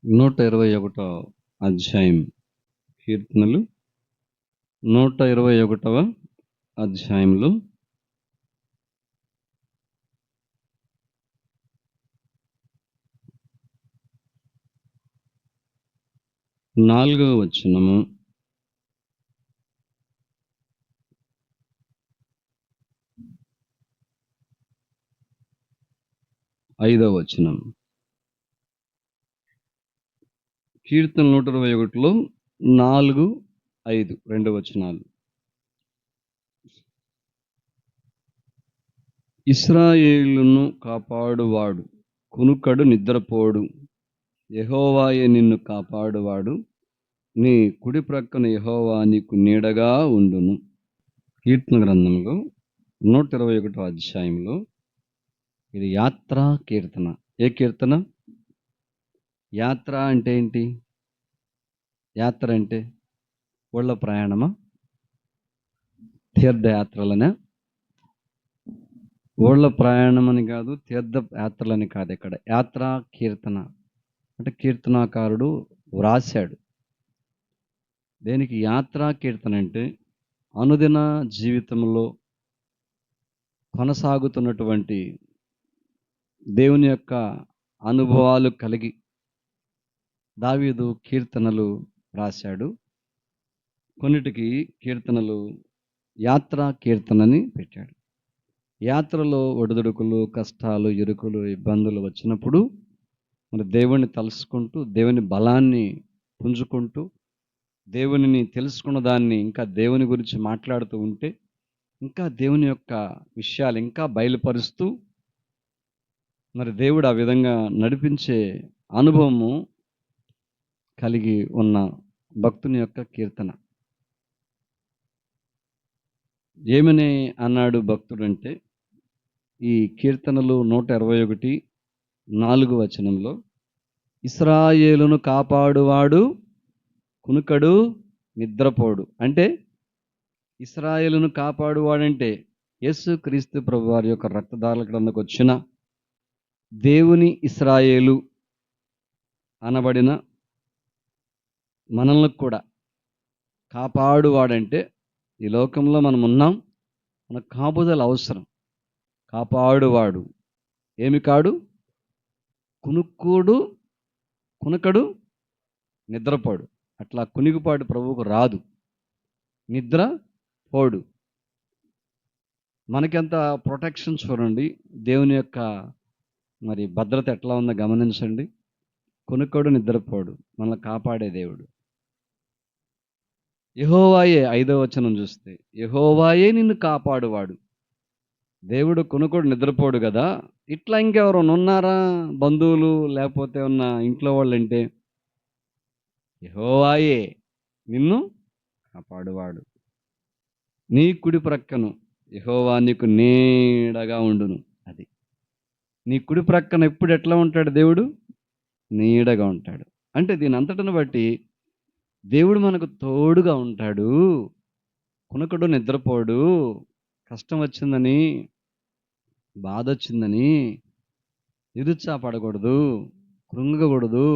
121 అధ్యాయం. కీర్తనలు 121 అధ్యాయంలో 4వ వచనము, 5వ వచనం. కీర్తన 121లో 4, 5 2 వచనాలు. ఇశ్రాయేలును కాపాడువాడు కునుకడు నిద్రపోడు, యెహోవాయే నిన్ను కాపాడువాడు, నీ కుడి ప్రక్కన యెహోవా నీకు నీడగా ఉండును. కీర్తన గ్రంథంలో 121 అధ్యాయంలో ఇది యాత్రా కీర్తన. ఏ కీర్తన? యాత్ర అంటే ఏంటి? యాత్ర అంటే ఊళ్ళ ప్రయాణమా? తీర్థయాత్రలనే? ఊళ్ళ ప్రయాణం అని కాదు, తీర్థయాత్రలని కాదు. ఇక్కడ యాత్రా కీర్తన అంటే కీర్తనాకారుడు వ్రాశాడు. దేనికి యాత్రా కీర్తన అంటే అనుదిన జీవితంలో కొనసాగుతున్నటువంటి దేవుని యొక్క అనుభవాలు కలిగి దావీదు కీర్తనలు రాశాడు. కొన్నిటికి కీర్తనలు యాత్రా కీర్తనని పెట్టాడు. యాత్రలో ఒడిదుడుకులు, కష్టాలు, ఇరుకులు, ఇబ్బందులు వచ్చినప్పుడు మరి దేవుణ్ణి తలుసుకుంటూ, దేవుని బలాన్ని పుంజుకుంటూ, దేవునిని తెలుసుకున్న దాన్ని ఇంకా దేవుని గురించి మాట్లాడుతూ ఉంటే, ఇంకా దేవుని యొక్క విషయాలు ఇంకా బయలుపరుస్తూ, మరి దేవుడు ఆ విధంగా నడిపించే అనుభవము కలిగి ఉన్న భక్తుని యొక్క కీర్తన. ఏమని అన్నాడు భక్తుడంటే, ఈ కీర్తనలు 121 4 వచనంలో, ఇశ్రాయేలును కాపాడువాడు కునుకడు నిద్రపోడు. అంటే ఇశ్రాయేలును కాపాడువాడంటే యేసు క్రీస్తు ప్రభు వారి యొక్క రక్తధారల క్రిందకు వచ్చిన దేవుని ఇశ్రాయేలు అనబడిన మనల్ని కూడా కాపాడువాడంటే, ఈ లోకంలో మనం ఉన్నాం, మనకు కాపుదల అవసరం. కాపాడువాడు ఏమి కాడు? కునుకడు నిద్రపోడు. అట్లా కునికిపాడు ప్రభువుకు రాదు, నిద్ర పోడు. మనకెంత ప్రొటెక్షన్ చూడండి, దేవుని యొక్క మరి భద్రత ఎట్లా ఉందో గమనించండి. కునుకడు నిద్రపోడు, మనల్ని కాపాడే దేవుడు. యెహోవాయే 5వ వచనం చూస్తే, యెహోవాయే నిన్ను కాపాడువాడు. దేవుడు కునుకడు నిద్రపోడు కదా. ఇట్లా ఇంకెవరైనా ఉన్నారా? బంధువులు లేకపోతే ఉన్న ఇంట్లో వాళ్ళు అంటే, యెహోవాయే నిన్ను కాపాడువాడు, నీ కుడి ప్రక్కను యెహోవా నీకు నీడగా ఉండును. అది నీ కుడి ప్రక్కన ఎప్పుడు ఎట్లా ఉంటాడు దేవుడు? నీడగా ఉంటాడు. అంటే దీని అంతటిని బట్టి దేవుడు మనకు తోడుగా ఉంటాడు. కునుకడు నిద్రపోడు. కష్టం వచ్చిందని, బాధ వచ్చిందని నిరుత్సాహపడకూడదు, కృంగకూడదు,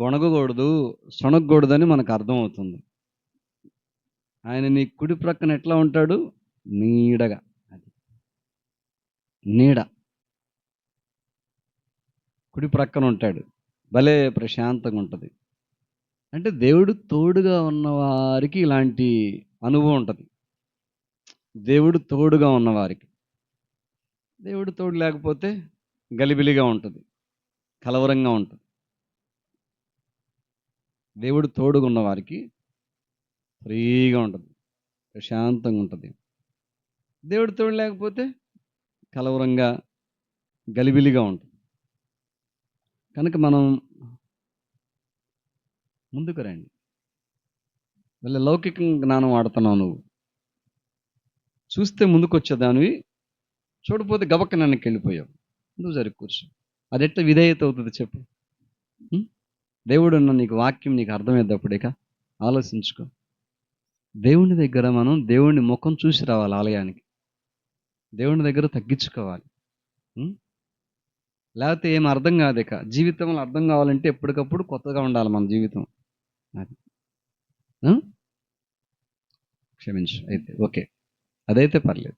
గొణగకూడదు, సొనగకూడదని మనకు అర్థమవుతుంది. ఆయన నీ కుడి ప్రక్కన ఎట్లా ఉంటాడు? నీడగా. అది నీడ కుడి ప్రక్కన ఉంటాడు, భలే ప్రశాంతంగా ఉంటుంది. అంటే దేవుడు తోడుగా ఉన్నవారికి ఇలాంటి అనుభవం ఉంటుంది. దేవుడు తోడుగా ఉన్నవారికి. దేవుడు తోడు లేకపోతే గలిబిలిగా ఉంటుంది, కలవరంగా ఉంటుంది. దేవుడు తోడుగా ఉన్నవారికి ఫ్రీగా ఉంటుంది, ప్రశాంతంగా ఉంటుంది. దేవుడు తోడు లేకపోతే కలవరంగా, గలిబిలిగా ఉంటుంది. కనుక మనం ముందుకు రండి. వీళ్ళ లౌకిక జ్ఞానం వాడుతున్నావు నువ్వు. చూస్తే ముందుకు వచ్చేదానివి, చూడపోతే గబక్క నన్ను వెళ్ళిపోయావు. నువ్వు సరి కూర్చో. అది ఎట్లా విధేయత అవుతుంది చెప్పు? దేవుడు నీకు వాక్యం నీకు అర్థమయ్యేటప్పుడే ఆలోచించుకో. దేవుని దగ్గర మనం దేవుని ముఖం చూసి రావాలి ఆలయానికి. దేవుని దగ్గర తగ్గించుకోవాలి. లేకపోతే ఏం అర్థం కాదు. ఇక జీవితంలో అర్థం కావాలంటే ఎప్పటికప్పుడు కొత్తగా ఉండాలి మన జీవితం. అది ఆ? క్షమించు అయితే ఓకే, అదైతే పర్లేదు.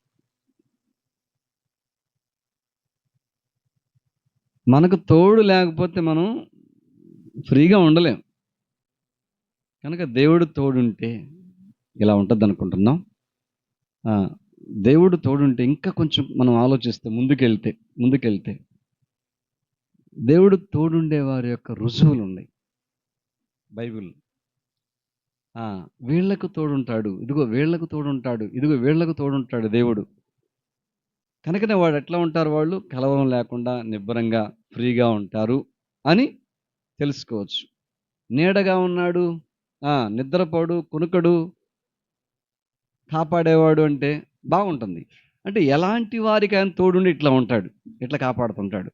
మనకు తోడు లేకపోతే మనం ఫ్రీగా ఉండలేం. కనుక దేవుడు తోడుంటే ఇలా ఉంటుంది అనుకుంటున్నాం. ఆ, దేవుడు తోడుంటే ఇంకా కొంచెం మనం ఆలోచిస్తే ముందుకెళ్తే దేవుడు తోడుండే వారి యొక్క రుజువులు ఉన్నాయి బైబిల్. వీళ్లకు తోడుంటాడు, ఇదిగో వీళ్లకు తోడుంటాడు, ఇదిగో వీళ్లకు తోడుంటాడు దేవుడు. కనుకనే వాడు ఎట్లా ఉంటారు, వాళ్ళు కలవరం లేకుండా నిబ్బరంగా ఫ్రీగా ఉంటారు అని తెలుసుకోవచ్చు. నీడగా ఉన్నాడు, నిద్రపోడు, కునుకడు, కాపాడేవాడు అంటే బాగుంటుంది. అంటే ఎలాంటి వారికి ఆయన తోడుండి ఇట్లా ఉంటాడు, ఇట్లా కాపాడుతుంటాడు.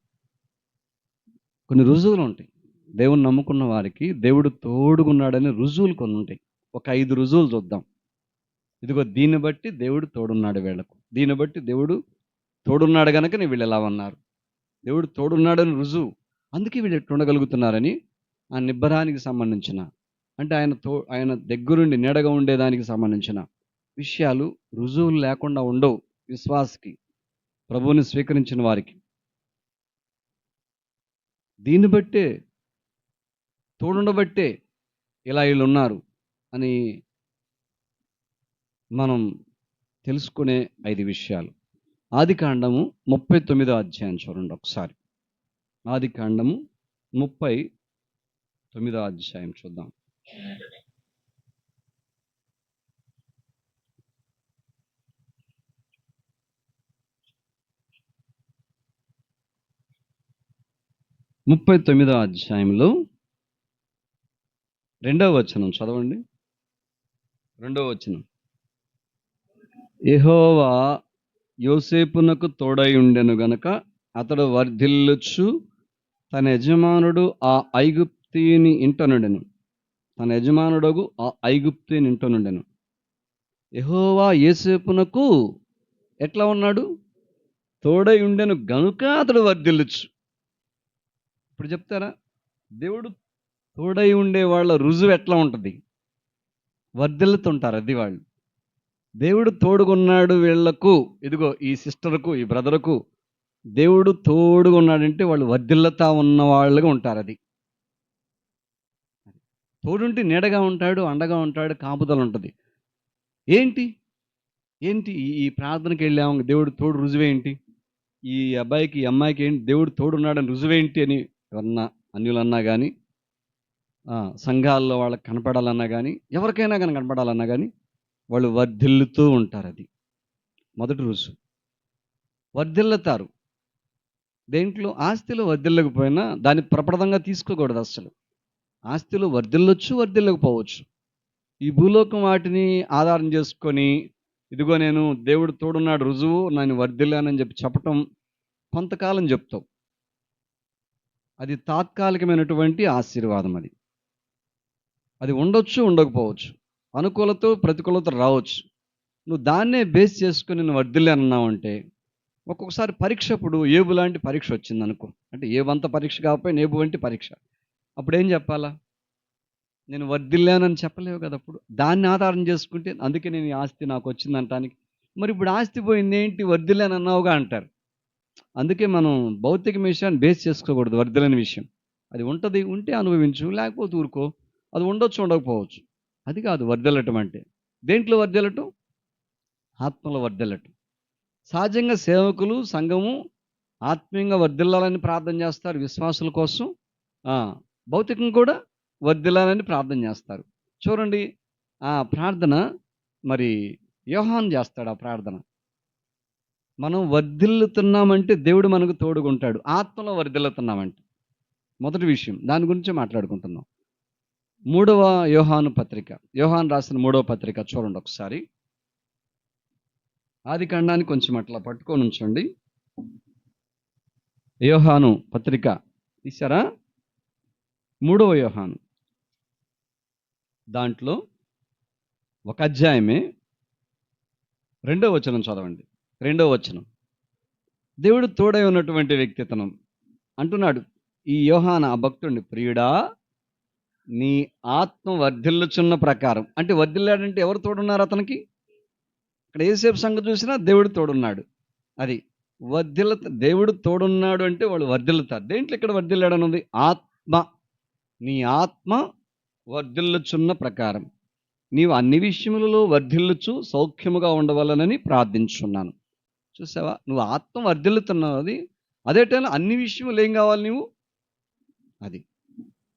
కొన్ని రుజువులు ఉంటాయి. దేవుని నమ్ముకున్న వారికి దేవుడు తోడుగున్నాడని రుజువులు కొన్ని ఉంటాయి. ఒక 5 రుజువులు చూద్దాం. ఇదిగో దీన్ని బట్టి దేవుడు తోడున్నాడు వీళ్లకు, దీన్ని బట్టి దేవుడు తోడున్నాడు కనుక వీళ్ళు ఎలా ఉన్నారు, దేవుడు తోడున్నాడని రుజువు, అందుకే వీళ్ళు ఎట్లా ఉండగలుగుతున్నారని ఆ నిబ్బరానికి సంబంధించిన, అంటే ఆయన దగ్గరుండి నీడగా ఉండేదానికి సంబంధించిన విషయాలు రుజువులు లేకుండా ఉండవు విశ్వాసకి, ప్రభువుని స్వీకరించిన వారికి. దీన్ని బట్టే తోడుండబట్టే ఇలా వీళ్ళు ఉన్నారు అని మనం తెలుసుకునే 5 విషయాలు. ఆదికాండము 39వ అధ్యాయం చూడండి ఒకసారి. ఆదికాండము 39వ అధ్యాయం చూద్దాం. ముప్పై 39వ అధ్యాయంలో 2వ వచనం చదవండి. 2వ వచనం. యెహోవా యోసేపునకు తోడై ఉండెను గనక అతడు వర్ధిల్లుచు తన యజమానుడు ఆ ఐగుప్తీయుని ఇంట నుండెను. తన యజమానుడగు ఆ ఐగుప్తీయుని ఇంట నుండెను. యెహోవా యోసేపునకు ఎట్లా ఉన్నాడు, తోడై ఉండెను గనుక అతడు వర్ధిల్లుచు. ఇప్పుడు చెప్తారా, దేవుడు తోడై ఉండే వాళ్ళ రుజువు ఎట్లా ఉంటుంది, వర్ధిల్లుతుంటారు. అది వాళ్ళు దేవుడు తోడుగున్నాడు వీళ్లకు, ఇదిగో ఈ సిస్టర్కు, ఈ బ్రదర్కు దేవుడు తోడుగా ఉన్నాడంటే వాళ్ళు వర్ధిల్లుతా ఉన్న వాళ్ళుగా ఉంటారు. అది తోడుంటే నీడగా ఉంటాడు, అండగా ఉంటాడు, కాపుదల ఉంటుంది. ఏంటి ఏంటి ఈ ప్రార్థనకి వెళ్ళాము, దేవుడు తోడు రుజువేంటి, ఈ అబ్బాయికి ఈ అమ్మాయికి ఏంటి దేవుడు తోడున్నాడని రుజువేంటి అని ఎవరన్నా అన్యులన్నా కానీ, సంఘాల్లో వాళ్ళకి కనపడాలన్నా కానీ, ఎవరికైనా కానీ కనపడాలన్నా కానీ వాళ్ళు వర్ధిల్లుతూ ఉంటారు. అది మొదటి రుజువు. వర్ధిల్లుతారు. దేంట్లో, ఆస్తిలో వర్ధిల్లకపోయినా దాన్ని ప్రప్రదంగా తీసుకోకూడదు అసలు. ఆస్తిలో వర్ధిల్లొచ్చు, వర్ధిల్లకపోవచ్చు. ఈ భూలోకం వాటిని ఆధారం చేసుకొని, ఇదిగో నేను దేవుడు తోడున్నాడు రుజువు, నేను వర్ధిల్లానని చెప్పటం కొంతకాలం చెప్తావు. అది తాత్కాలికమైనటువంటి ఆశీర్వాదం. అది ఉండొచ్చు, ఉండకపోవచ్చు. అనుకూలత ప్రతికూలత రావచ్చు. నువ్వు దాన్నే బేస్ చేసుకుని నువ్వు వర్ధిల్లానన్నావు అంటే, ఒక్కొక్కసారి పరీక్ష, ఇప్పుడు ఏబు లాంటి పరీక్ష వచ్చింది అనుకో, అంటే ఏబంత పరీక్ష కాకపోయినా ఏబు వంటి పరీక్ష, అప్పుడు ఏం చెప్పాలా, నేను వర్ధిల్లానని చెప్పలేవు కదా. అప్పుడు దాన్ని ఆధారం చేసుకుంటే, అందుకే నేను ఈ ఆస్తి నాకు వచ్చింది అంటానికి, మరి ఇప్పుడు ఆస్తి పోయింది ఏంటి, వర్ధిల్లానన్నావుగా అంటారు. అందుకే మనం భౌతిక విషయాన్ని బేస్ చేసుకోకూడదు. వర్ధిల్లని విషయం అది ఉంటుంది, ఉంటే అనుభవించు, లేకపోతే ఊరుకో. అది ఉండొచ్చు, ఉండకపోవచ్చు. అది కాదు వర్ధిల్లటం అంటే. దేంట్లో వర్ధిల్లటం, ఆత్మలో వర్ధిల్లటం. సహజంగా సేవకులు, సంఘము ఆత్మీయంగా వర్ధిల్లాలని ప్రార్థన చేస్తారు విశ్వాసుల కోసం. భౌతికంగా కూడా వర్ధిల్లాలని ప్రార్థన చేస్తారు. చూడండి, ఆ ప్రార్థన మరి యోహాను చేస్తాడు. ఆ ప్రార్థన మనం వర్ధిల్లుతున్నామంటే దేవుడు మనకు తోడుగుంటాడు. ఆత్మలో వర్ధిల్లుతున్నామంటే మొదటి విషయం, దాని గురించి మాట్లాడుకుంటున్నాం. 3వ యోహాను పత్రిక, యోహాను రాసిన 3వ పత్రిక చూడండి ఒకసారి. ఆది కాండాన్ని కొంచెం అట్లా పట్టుకొని ఉంచండి. యోహాను పత్రిక తీసారా, 3వ యోహాను, దాంట్లో ఒక అధ్యాయమే 2వ వచనం చదవండి. 2వ వచనం. దేవుడు తోడై ఉన్నటువంటి వ్యక్తిత్వం. అంటున్నాడు ఈ యోహాన ఆ భక్తుడిని, ప్రియుడా నీ ఆత్మ వర్ధిల్లుచున్న ప్రకారం. అంటే వర్ధిల్లాడంటే ఎవరు తోడున్నారు అతనికి? ఇక్కడ ఏసేపు సంగతి చూసినా దేవుడు తోడున్నాడు. అది దేవుడు తోడున్నాడు అంటే వాళ్ళు వర్ధిల్లుతారు. దేంట్లో ఇక్కడ వర్ధిల్లాడని ఉంది? ఆత్మ. నీ ఆత్మ వర్ధిల్లుచున్న ప్రకారం నీవు అన్ని విషయములలో వర్ధిల్లుచు సౌఖ్యముగా ఉండవలనని ప్రార్థించున్నాను. చూసావా, నువ్వు ఆత్మ వర్ధిల్లుతున్నావు. అదే టైంలో అన్ని విషయములు ఏం కావాలి నువ్వు? అది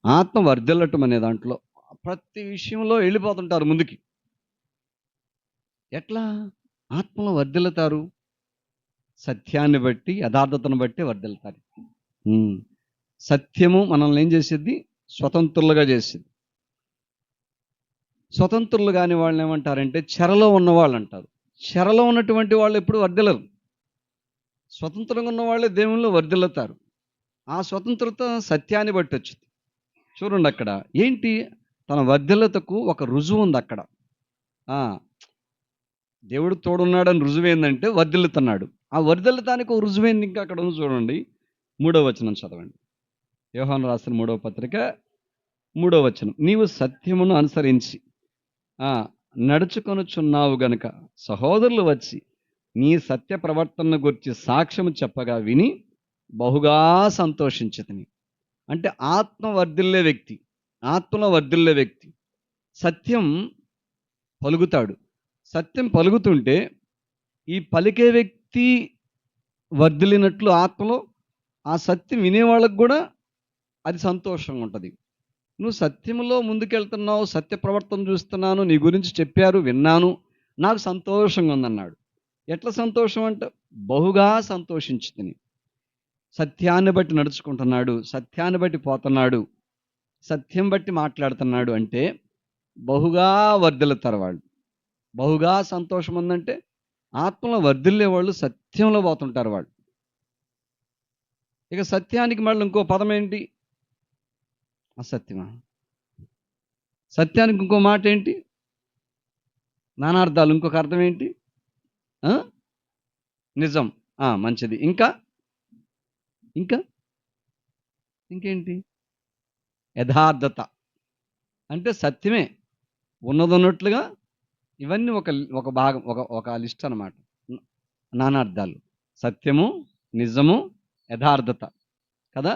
ఆత్మ వర్ధిల్లటం అనే దాంట్లో ప్రతి విషయంలో వెళ్ళిపోతుంటారు ముందుకి. ఎట్లా ఆత్మలో వర్ధిల్లుతారు? సత్యాన్ని బట్టి, యథార్థతను బట్టి వర్ధిల్లుతారు. సత్యము మనల్ని ఏం చేసేది? స్వతంత్రులుగా చేసేది. స్వతంత్రులు కాని వాళ్ళని ఏమంటారంటే చెరలో ఉన్నవాళ్ళు అంటారు. చెరలో ఉన్నటువంటి వాళ్ళు ఎప్పుడు వర్ధిల్లరు. స్వతంత్రంగా ఉన్న వాళ్ళే దేవుళ్ళు వర్ధిల్లుతారు. ఆ స్వతంత్రత సత్యాన్ని బట్టి వచ్చింది. చూడండి అక్కడ ఏంటి, తన వర్ధిల్లతకు ఒక రుజువు ఉంది అక్కడ. దేవుడు తోడున్నాడని రుజువు ఏంటంటే వర్ధిల్లుతున్నాడు. ఆ వర్ధిల్లతానికి ఒక రుజువైంది ఇంకా అక్కడ ఉంది. చూడండి 3వ వచనం చదవండి. యోహాను రాసిన 3వ పత్రిక 3వ వచనం. నీవు సత్యమును అనుసరించి నడుచుకొనుచున్నావు గనుక సహోదరులు వచ్చి నీ సత్య ప్రవర్తనను గురించి సాక్ష్యము చెప్పగా విని బహుగా సంతోషించితిని. అంటే ఆత్మ వర్ధిల్లే వ్యక్తి, ఆత్మలో వర్ధిల్లే వ్యక్తి సత్యం పలుకుతాడు. సత్యం పలుకుతుంటే ఈ పలికే వ్యక్తి వర్ధిల్లినట్లు ఆత్మలో ఆ సత్యం వినేవాళ్ళకు కూడా అది సంతోషంగా ఉంటుంది. నువ్వు సత్యంలో ముందుకెళ్తున్నావు, సత్య ప్రవర్తన చూస్తున్నాను, నీ గురించి చెప్పారు, విన్నాను, నాకు సంతోషంగా ఉందన్నాడు. ఎట్లా సంతోషం అంటే బహుగా సంతోషించుతిని. సత్యాన్ని బట్టి నడుచుకుంటున్నాడు, సత్యాన్ని బట్టి పోతున్నాడు, సత్యం బట్టి మాట్లాడుతున్నాడు అంటే బహుగా వర్ధిల్లుతారు వాళ్ళు. బహుగా సంతోషం ఉందంటే ఆత్మలో వర్ధిల్లే వాళ్ళు సత్యంలో పోతుంటారు వాళ్ళు. ఇక సత్యానికి మళ్ళీ ఇంకో పదం ఏంటి? అసత్యమా? సత్యానికి ఇంకో మాట ఏంటి? నానార్థాలు. ఇంకొక అర్థం ఏంటి? నిజం. మంచిది. ఇంకా ఇంకా ఇంకేంటి? యథార్థత. అంటే సత్యమే ఉన్నదన్నట్లుగా. ఇవన్నీ ఒక భాగం, ఒక లిస్ట్ అన్నమాట. నానార్థాలు. సత్యము, నిజము, యథార్థత కదా.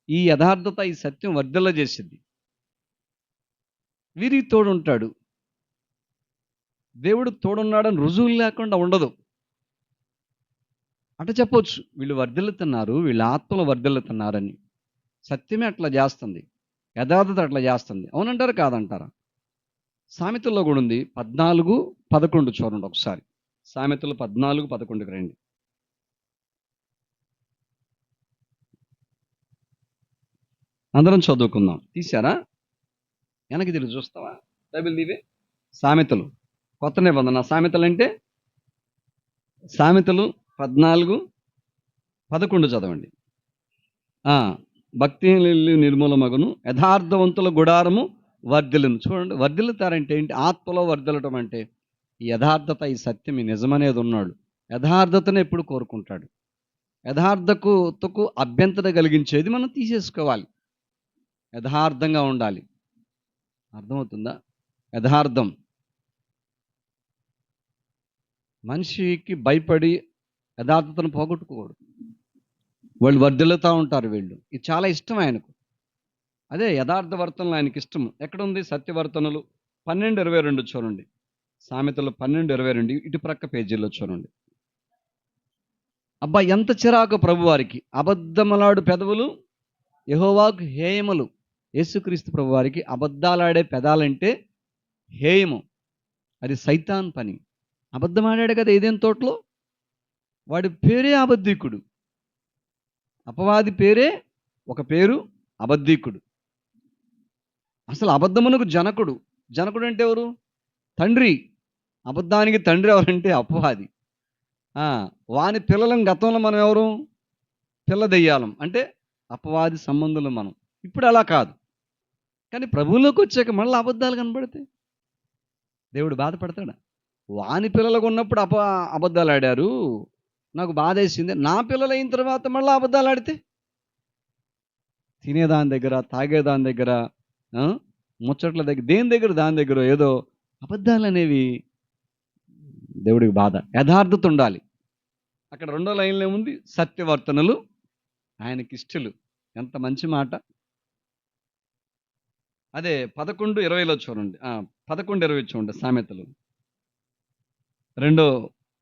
ఈ యథార్థత, ఈ సత్యం వర్ధిల్ల చేసింది. వీరికి తోడుంటాడు. దేవుడు తోడున్నాడని రుజువులు లేకుండా ఉండదు. అంటే చెప్పొచ్చు వీళ్ళు వర్ధిల్లుతున్నారు, వీళ్ళ ఆత్మలో వర్ధిల్లుతున్నారని. సత్యమే అట్లా చేస్తుంది, యథార్థత అట్లా చేస్తుంది. అవునంటారా కాదంటారా? సామెతల్లో కూడా ఉంది. 14:11 చూడండి ఒకసారి. సామెతలు 14:11కి రండి. అందరం చదువుకుందాం. తీశారా? వెనక్కి తిరిగి చూస్తావా? బైబిల్ దీవే. సామెతలు కొత్త నిబంధన. సామెతలు అంటే సామెతలు 14:11 చదవండి. భక్తి నిర్మూలమగును, యథార్థవంతుల గుడారము వర్ధిల్లును. చూడండి, వర్ధిల్లుతారంటే ఏంటి? ఆత్మలో వర్ధిల్లటం అంటే ఈ యథార్థత, ఈ సత్యం, ఈ నిజమనేది ఉన్నాడు. యథార్థతను ఎప్పుడు కోరుకుంటాడు. యథార్థతకు అభ్యంతరం కలిగించేది మనం తీసేసుకోవాలి. యథార్థంగా ఉండాలి. అర్థమవుతుందా? యథార్థం. మనిషికి భయపడి యథార్థతను పోగొట్టుకోకూడదు. వాళ్ళు వర్ధిల్లుతూ ఉంటారు. వీళ్ళు ఇది చాలా ఇష్టం ఆయనకు. అదే యథార్థ వర్తనలు ఆయనకి ఇష్టము. ఎక్కడుంది? సత్యవర్తనలు 12:22 చూడండి. సామెతలు 12:22 ఇటు ప్రక్క పేజీల్లో చూడండి. అబ్బా, ఎంత చిరాకు ప్రభువారికి! అబద్ధములాడు పెదవులు యెహోవాకు హేయములు. యేసుక్రీస్తు ప్రభువారికి అబద్ధాలాడే పెదాలంటే హేయము. అది సైతాన్ పని. అబద్ధమాడాడు కదా ఏదైనా తోటలో. వాడి పేరే అబద్ధీకుడు. అపవాది పేరే ఒక పేరు, అబద్ధీకుడు. అసలు అబద్ధమునకు జనకుడు. జనకుడు అంటే ఎవరు? తండ్రి. అబద్ధానికి తండ్రి ఎవరంటే అపవాది. వాని పిల్లలం గతంలో మనం ఎవరు? పిల్ల దెయ్యాలం. అంటే అపవాది సంబంధులు మనం. ఇప్పుడు అలా కాదు. కానీ ప్రభువులోకి వచ్చాక మళ్ళీ అబద్ధాలు కనబడితే దేవుడు బాధపడతాడా? వాని పిల్లలకు ఉన్నప్పుడు అబద్ధాలు ఆడారు, నాకు బాధేసింది. నా పిల్లలు అయిన తర్వాత మళ్ళీ అబద్ధాలు ఆడితే, తినేదాని దగ్గర, తాగేదాని దగ్గర, ఆ, ముచ్చట్ల దగ్గర, దేని దగ్గర దాని దగ్గర ఏదో అబద్ధాలు అనేవి దేవుడికి బాధ. యథార్థత ఉండాలి. అక్కడ రెండో లైన్లో ఏముంది? సత్యవర్తనులు ఆయనకి ఇష్టలు. ఎంత మంచి మాట. అదే 11:20లో చూడండి. 11:20 చూడండి, సామెతలు రెండో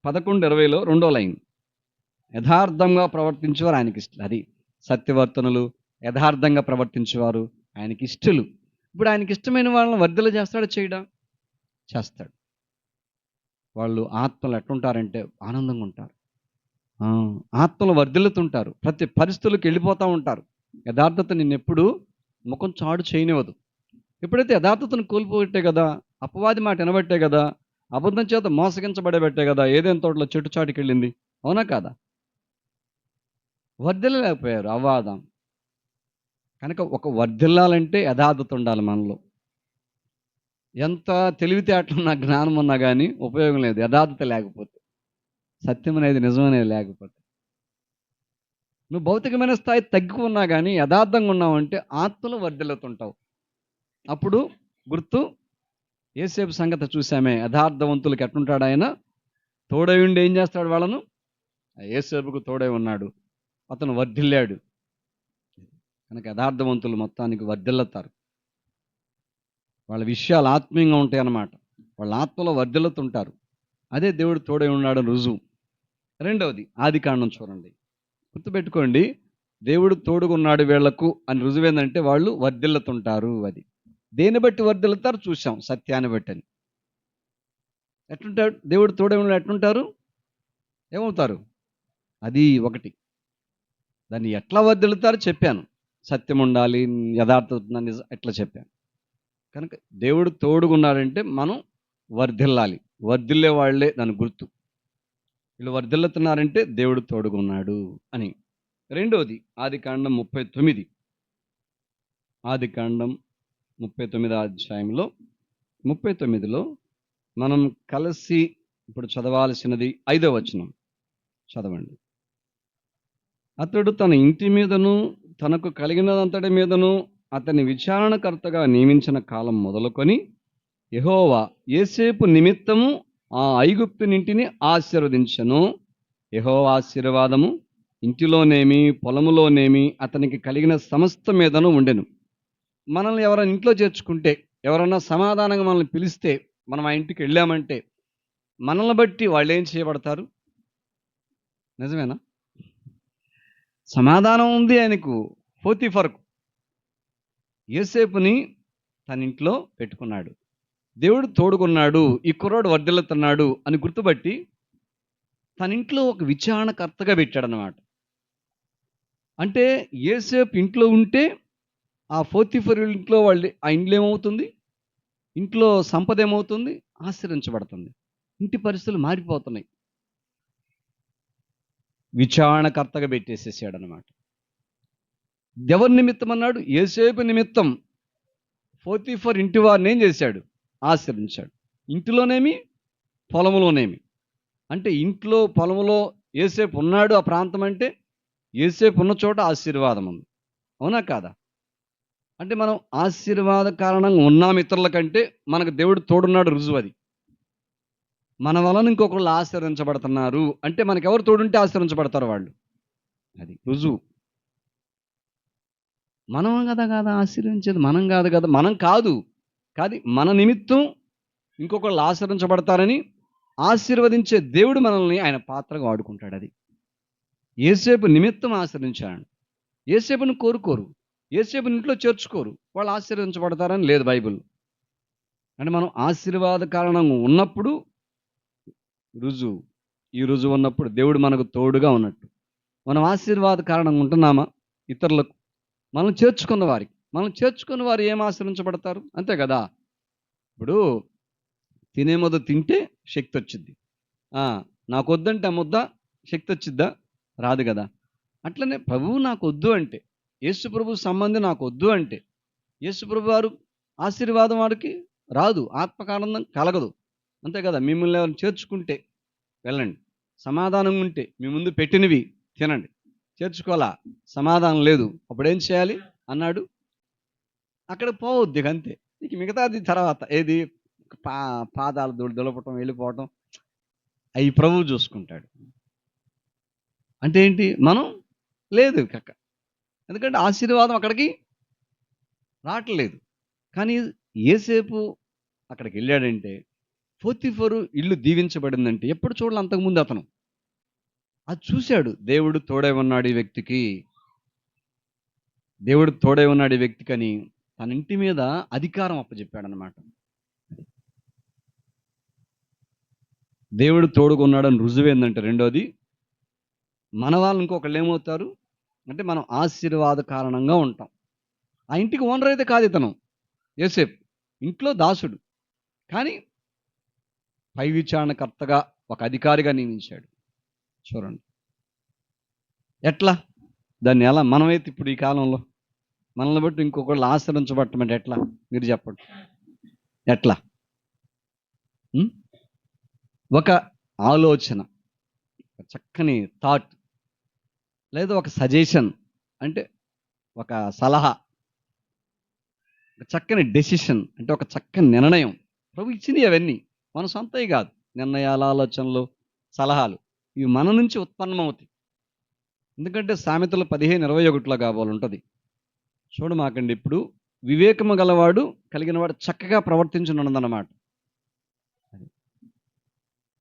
11:20లో రెండో లైన్. యథార్థంగా ప్రవర్తించేవారు ఆయనకి ఇష్టలు. అది సత్యవర్తనులు, యథార్థంగా ప్రవర్తించేవారు ఆయనకి ఇష్టలు. ఇప్పుడు ఆయనకి ఇష్టమైన వాళ్ళని వర్ధల చేస్తాడు, చేయడా? చేస్తాడు. వాళ్ళు ఆత్మలు ఎట్లుంటారంటే ఆనందంగా ఉంటారు. ఆత్మలు వర్ధిల్లుతుంటారు. ప్రతి పరిస్థితులకు వెళ్ళిపోతూ ఉంటారు. యథార్థత నిన్నెప్పుడు ముఖం చాడు చేయనివ్వదు. ఎప్పుడైతే యథార్థతను కోల్పోబట్టే కదా, అపవాది మాట వినబట్టే కదా, అబద్ధం చేత మోసగించబడబట్టే కదా ఏదైనా తోటలో చెట్టు చాటుకి వెళ్ళింది. అవునా కాదా? వర్ధిల్లలేకపోయారు అవాదం. కనుక ఒక వర్ధిల్లాలంటే యథార్థత ఉండాలి మనలో. ఎంత తెలివితేటలున్నా, జ్ఞానం ఉన్నా కానీ ఉపయోగం లేదు యథార్థత లేకపోతే, సత్యం అనేది, నిజమనేది లేకపోతే. నువ్వు భౌతికమైన స్థాయి తగ్గుకున్నా కానీ యథార్థంగా ఉన్నావంటే ఆత్మలో వర్ధిల్లుతుంటావు. అప్పుడు గుర్తు, యేసేపు సంగతి చూసామే. యథార్థవంతులకు ఎట్లుంటాడు ఆయన? తోడై ఉండి ఏం చేస్తాడు వాళ్ళను? యేసేపుకు తోడై ఉన్నాడు, అతను వర్ధిల్లాడు. కనుక యథార్థవంతులు మొత్తానికి వర్ధిల్లుతారు. వాళ్ళ విషయాలు ఆత్మీయంగా ఉంటాయి అన్నమాట. వాళ్ళ ఆత్మలో వర్ధిల్లుతుంటారు. అదే దేవుడు తోడై ఉన్నాడని రుజువు. రెండవది ఆదికాండం చూడండి. గుర్తుపెట్టుకోండి, దేవుడు తోడుగున్నాడు వీళ్లకు అని రుజువు ఏంటంటే వాళ్ళు వర్ధిల్లుతుంటారు. అది దేన్ని బట్టి వర్ధిల్లుతారు చూసాం, సత్యాన్ని బట్టి. అని ఎట్లుంటాడు దేవుడు తోడై ఉన్నాడు? ఎట్లుంటారు? ఏమవుతారు? అది ఒకటి. దాన్ని ఎట్లా వర్ధిల్లుతారో చెప్పాను. సత్యం ఉండాలి, యథార్థత ఎట్లా చెప్పాను. కనుక దేవుడు తోడుగున్నాడంటే మనం వర్ధిల్లాలి. వర్ధిల్లే వాళ్ళే దాని గుర్తు. వీళ్ళు వర్ధిల్లుతున్నారంటే దేవుడు తోడుగున్నాడు అని. రెండవది ఆదికాండం 39. ఆదికాండం 39వ అధ్యాయంలో 39లో మనం కలిసి ఇప్పుడు చదవాల్సినది 5వ వచనం చదవండి. అతడు తన ఇంటి మీదను తనకు కలిగినదంతటి మీదను అతని విచారణకర్తగా నియమించిన కాలం మొదలుకొని యెహోవా యోసేపు నిమిత్తము ఆ ఐగుప్తునింటిని ఆశీర్వదించెను. యెహోవా ఆశీర్వాదము ఇంటిలోనేమి పొలములోనేమి అతనికి కలిగిన సమస్త మీదను ఉండెను. మనల్ని ఎవరైనా ఇంట్లో చేర్చుకుంటే, ఎవరన్నా సమాధానంగా మనల్ని పిలిస్తే, మనం ఆ ఇంటికి వెళ్ళామంటే మనల్ని బట్టి వాళ్ళు ఏం చేయబడతారు? నిజమేనా? సమాధానం ఉంది ఆయనకు. పోతీఫరుకు యోసేపుని తన ఇంట్లో పెట్టుకున్నాడు. దేవుడు తోడుకున్నాడు, ఈ కుర్రాడు వర్ధిల్లుతున్నాడు అని గుర్తుపట్టి తన ఇంట్లో ఒక విచారణకర్తగా పెట్టాడనమాట. అంటే యోసేపు ఇంట్లో ఉంటే ఆ పోతీఫరు ఇంట్లో వాళ్ళు, ఆ ఇంట్లో ఏమవుతుంది? ఇంట్లో సంపద ఏమవుతుంది? ఆశ్రయించబడుతుంది. ఇంటి పరిస్థితులు మారిపోతున్నాయి. విచారణకర్తగా పెట్టేసేసాడు అనమాట. ఎవరి నిమిత్తం అన్నాడు? యోసేపు నిమిత్తం. పోతీఫర్ ఇంటి వారిని ఏం చేశాడు? ఆశ్రయించాడు. ఇంటిలోనేమి పొలములోనేమి. అంటే ఇంట్లో పొలములో యోసేపు ఉన్నాడు ఆ ప్రాంతం అంటే యోసేపు ఉన్న చోట ఆశీర్వాదం ఉంది. అవునా కాదా? అంటే మనం ఆశీర్వాద కారణంగా ఉన్నాం ఇతరుల కంటే, మనకు దేవుడు తోడున్నాడు రుజువు అది. మన వలన ఇంకొకళ్ళు ఆశీర్వదించబడుతున్నారు అంటే మనకెవరు తోడుంటే ఆశీర్వించబడతారు వాళ్ళు. అది రుజువు. మనం కాదా ఆశీర్వించేది? మనం కాదు కదా, మనం కాదు. మన నిమిత్తం ఇంకొకళ్ళు ఆశీర్వించబడతారని ఆశీర్వదించే దేవుడు మనల్ని ఆయన పాత్రగా వాడుకుంటాడు. అది యోసేపు నిమిత్తం ఆశీర్వించాడు. యోసేపుని కోరుకోరు, యోసేపుని ఇంట్లో చేర్చుకోరు, వాళ్ళు ఆశీర్వించబడతారని లేదు బైబిల్. అంటే మనం ఆశీర్వాద కారణంగా ఉన్నప్పుడు రుజువు. ఈ రుజువు ఉన్నప్పుడు దేవుడు మనకు తోడుగా ఉన్నట్టు. మనం ఆశీర్వాద కారణంగా ఉంటున్నామా? ఇతరులకు, మనం చేర్చుకున్న వారికి, మనం చేర్చుకున్న వారు ఏం ఆశీర్వించబడతారు? అంతే కదా. ఇప్పుడు తినే ముద్ద తింటే శక్తి వచ్చింది. నాకు వద్దంటే ఆ ముద్ద శక్తి వచ్చిద్దా? రాదు కదా. అట్లనే ప్రభువు నాకు వద్దు అంటే, యేసు ప్రభు సంబంధం నాకు వద్దు అంటే, యేసు ప్రభు వారు ఆశీర్వాదం వారికి రాదు, ఆత్మకానందం కలగదు. అంతే కదా. మిమ్మల్ని ఎవరిని చేర్చుకుంటే వెళ్ళండి, సమాధానం ఉంటే మీ ముందు పెట్టినవి తినండి, చేర్చుకోవాలా, సమాధానం లేదు, అప్పుడు ఏం చేయాలి అన్నాడు. అక్కడ పోవద్దు ఇక అంతే. ఇక మిగతాది తర్వాత ఏది పాదాలు దులపటం వెళ్ళిపోవటం అవి ప్రభువు చూసుకుంటాడు. అంటే ఏంటి, మనం లేదు కక్క, ఎందుకంటే ఆశీర్వాదం అక్కడికి రావట్లేదు. కానీ ఏసేపు అక్కడికి వెళ్ళాడంటే పోతీఫరు ఇల్లు దీవించబడిందంటే ఎప్పుడు చూడాలి అంతకుముందు అతను అది చూశాడు. దేవుడు తోడై ఉన్నాడు ఈ వ్యక్తికి, దేవుడు తోడై ఉన్నాడు ఈ వ్యక్తికి అని తన ఇంటి మీద అధికారం అప్పచెప్పాడు అనమాట. దేవుడు తోడుకున్నాడని రుజువు ఏంటంటే రెండోది, మన వాళ్ళు ఇంకొకళ్ళు ఏమవుతారు అంటే మనం ఆశీర్వాద కారణంగా ఉంటాం. ఆ ఇంటికి ఓనర్ అయితే కాదు ఇతను, యోసేపు ఇంట్లో దాసుడు, కానీ పై విచారణకర్తగా ఒక అధికారిగా నియమించాడు. చూడండి ఎట్లా, దాన్ని ఎలా మనమైతే ఇప్పుడు ఈ కాలంలో మనల్ని బట్టి ఇంకొకళ్ళు ఆశ్రయించబట్టం అంటే ఎట్లా మీరు చెప్పండి, ఎట్లా? ఒక ఆలోచన, చక్కని థాట్, లేదా ఒక సజెషన్, అంటే ఒక సలహా, ఒక చక్కని డెసిషన్, అంటే ఒక చక్కని నిర్ణయం ప్రభు ఇచ్చినవి. అవన్నీ మన సొంతవి కాదు. నిర్ణయాలు, ఆలోచనలు, సలహాలు ఇవి మన నుంచి ఉత్పన్నమవుతాయి. ఎందుకంటే సామెతలు 15:21 కావాలి ఉంటుంది. చూడమాకండి, ఇప్పుడు వివేకము గలవాడు కలిగిన వాడు చక్కగా ప్రవర్తించున్నదన్నమాట.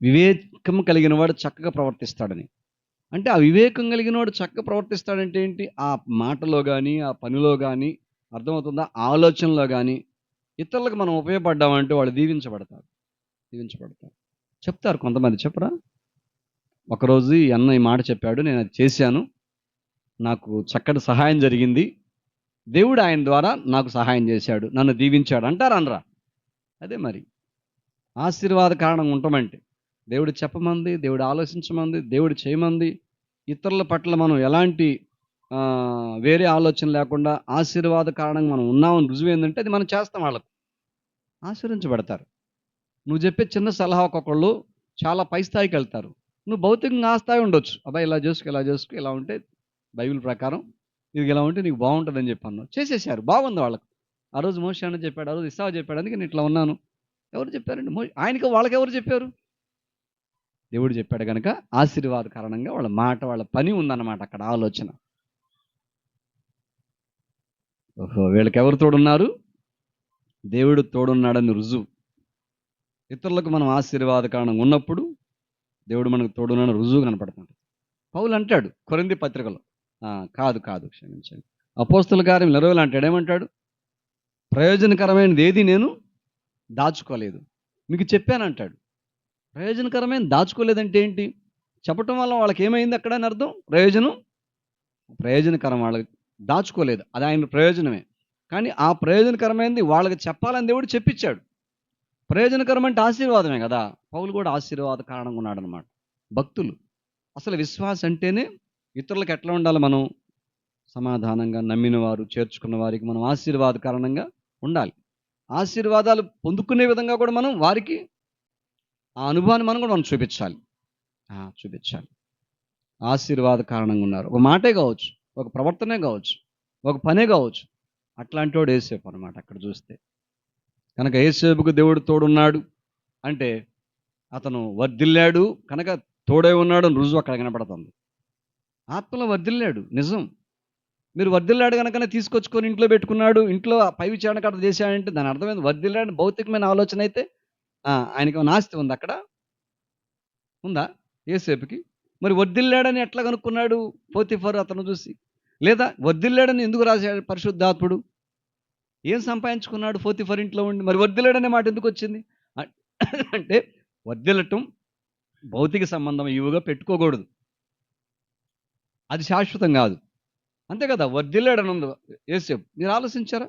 వివేకము కలిగిన వాడు చక్కగా ప్రవర్తిస్తాడని, అంటే ఆ వివేకం కలిగిన వాడు చక్కగా ప్రవర్తిస్తాడంటే ఏంటి, ఆ మాటలో కానీ ఆ పనిలో కానీ అర్థమవుతుందా, ఆలోచనలో కానీ ఇతరులకు మనం ఉపయోగపడ్డామంటే వాళ్ళు దీవించబడతారు. చెప్తారు కొంతమంది, చెప్పరా? ఒకరోజు ఈ అన్న ఈ మాట చెప్పాడు, నేను అది చేశాను, నాకు చక్కటి సహాయం జరిగింది, దేవుడు ఆయన ద్వారా నాకు సహాయం చేశాడు, నన్ను దీవించాడు అంటారు అనరా? అదే మరి ఆశీర్వాద కారణంగా ఉంటామంటే దేవుడు చెప్పమంది, దేవుడు ఆలోచించమంది, దేవుడు చేయమంది, ఇతరుల పట్ల మనం ఎలాంటి వేరే ఆలోచన లేకుండా ఆశీర్వాద కారణంగా మనం ఉన్నామని రుజువు ఏంటంటే అది మనం చేస్తాం, వాళ్ళకు ఆశీర్వించబడతారు. నువ్వు చెప్పే చిన్న సలహా ఒక్కొక్కళ్ళు చాలా పై స్థాయికి వెళ్తారు. నువ్వు భౌతికంగా ఆ స్థాయి ఉండొచ్చు, అబ్బాయి ఇలా చేసుకో ఇలా ఉంటే బైబిల్ ప్రకారం ఇది ఇలా ఉంటే నీకు బాగుంటుందని చెప్పాను, చేసేసారు, బాగుంది వాళ్ళకు. ఆ రోజు మోషే అని చెప్పాడు, ఆ రోజు ఇస్సావు చెప్పాడు, అందుకే నేను ఇట్లా ఉన్నాను. ఎవరు చెప్పారండి? ఆయనకి వాళ్ళకి ఎవరు చెప్పారు? దేవుడు చెప్పాడు కనుక ఆశీర్వాద కారణంగా వాళ్ళ మాట, వాళ్ళ పని ఉందన్నమాట అక్కడ ఆలోచన. ఓహో, వీళ్ళకి ఎవరు తోడున్నారు? దేవుడు తోడున్నాడని రుజువు. ఇతరులకు మనం ఆశీర్వాద కారణంగా ఉన్నప్పుడు దేవుడు మనకు తోడున్నాడని రుజువు కనపడుతుంది. పౌలు అంటాడు కొరింథీ పత్రికలో, కాదు క్షమించండి, అపోస్తల కార్యం 20 అంటాడు, ఏమంటాడు? ప్రయోజనకరమైనది ఏది నేను దాచుకోలేదు, మీకు చెప్పానంటాడు. ప్రయోజనకరమైన దాచుకోలేదంటే ఏంటి? చెప్పటం వల్ల వాళ్ళకి ఏమైంది అక్కడ అని అర్థం. ప్రయోజనకరం వాళ్ళకి దాచుకోలేదు, అది ఆయన ప్రయోజనమే. కానీ ఆ ప్రయోజనకరమైనది వాళ్ళకి చెప్పాలని దేవుడు చెప్పించాడు. ప్రయోజనకరం అంటే ఆశీర్వాదమే కదా. పౌలు కూడా ఆశీర్వాద కారణంగా ఉన్నాడు అనమాట. భక్తులు అసలు విశ్వాసం అంటేనే ఇతరులకు ఎట్లా ఉండాలి, మనం సమాధానంగా నమ్మిన వారు, చేర్చుకున్న వారికి మనం ఆశీర్వాద కారణంగా ఉండాలి. ఆశీర్వాదాలు పొందుకునే విధంగా కూడా మనం వారికి ఆ అనుభవాన్ని మనం కూడా మనం చూపించాలి. ఆశీర్వాద కారణంగా ఉన్నారు. ఒక మాటే కావచ్చు, ఒక ప్రవర్తనే కావచ్చు, ఒక పనే కావచ్చు. అట్లాంటి వాడు యేసేపు అనమాట అక్కడ చూస్తే. కనుక యేసేపుకు దేవుడు తోడున్నాడు అంటే అతను వర్ధిల్లాడు కనుక తోడై ఉన్నాడు అని రుజువు అక్కడ కనపడుతుంది. ఆత్మలో వర్ధిల్లాడు, నిజం. మీరు వర్ధిల్లాడు కనుకనే తీసుకొచ్చుకొని ఇంట్లో పెట్టుకున్నాడు, ఇంట్లో పై విచారణ కట్ట చేశాడంటే దాని అర్థమైంది వర్ధిల్లాడు భౌతికమైన ఆలోచన అయితే ఆయనకి నాస్తి ఉంది అక్కడ ఉందా యేసేపుకి? మరి వర్ధిల్లాడని ఎట్లా కనుక్కున్నాడు పోతీఫరు అతను చూసి? లేదా వర్ధిల్లాడని ఎందుకు రాశాడు పరిశుద్ధాత్ముడు? ఏం సంపాదించుకున్నాడు పోతీఫరు ఇంట్లో ఉండి? మరి వర్ధిల్లాడనే మాట ఎందుకు వచ్చింది అంటే వర్ధిల్లటం భౌతిక సంబంధం ఇవిగా పెట్టుకోకూడదు, అది శాశ్వతం కాదు. అంతే కదా, వర్ధిల్లాడని ఉంది యేసేపు. మీరు ఆలోచించారా?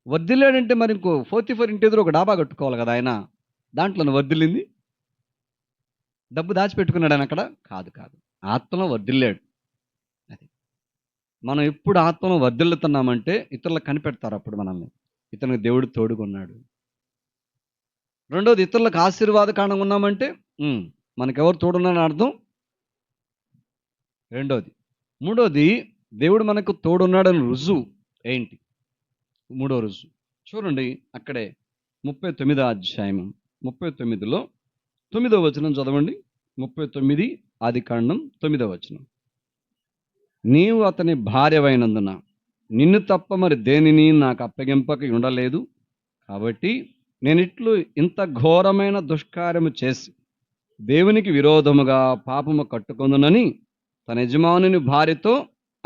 వర్ధిల్లాడంటే మరి ఇంకో పోతీఫరు ఇంటి ఎదురు ఒక డాబా కట్టుకోవాలి కదా ఆయన, దాంట్లో వర్ధిల్లింది. డబ్బు దాచిపెట్టుకున్నాడు ఆయన అక్కడ? కాదు, ఆత్మలో వర్ధిల్లాడు. అది మనం ఎప్పుడు ఆత్మలో వర్ధిల్లుతున్నామంటే ఇతరులకు కనిపెడతారు అప్పుడు మనల్ని, ఇతనికి దేవుడు తోడుకున్నాడు. రెండోది, ఇతరులకు ఆశీర్వాద కారణంగా ఉన్నామంటే మనకెవరు తోడున్నారని అర్థం, రెండోది. మూడోది, దేవుడు మనకు తోడున్నాడని రుజువు ఏంటి? మూడో రుజువు చూడండి, అక్కడే 39వ అధ్యాయం 39లో 9వ వచనం చదవండి. 39 ఆదికాండం 9వ వచనం. నీవు అతని భార్యవైనందున నిన్ను తప్ప మరి దేనిని నాకు అప్పగింపక ఉండలేదు. కాబట్టి నేనిట్లు ఇంత ఘోరమైన దుష్కార్యము చేసి దేవునికి విరోధముగా పాపము కట్టుకొందునని తన యజమానుని భార్యతో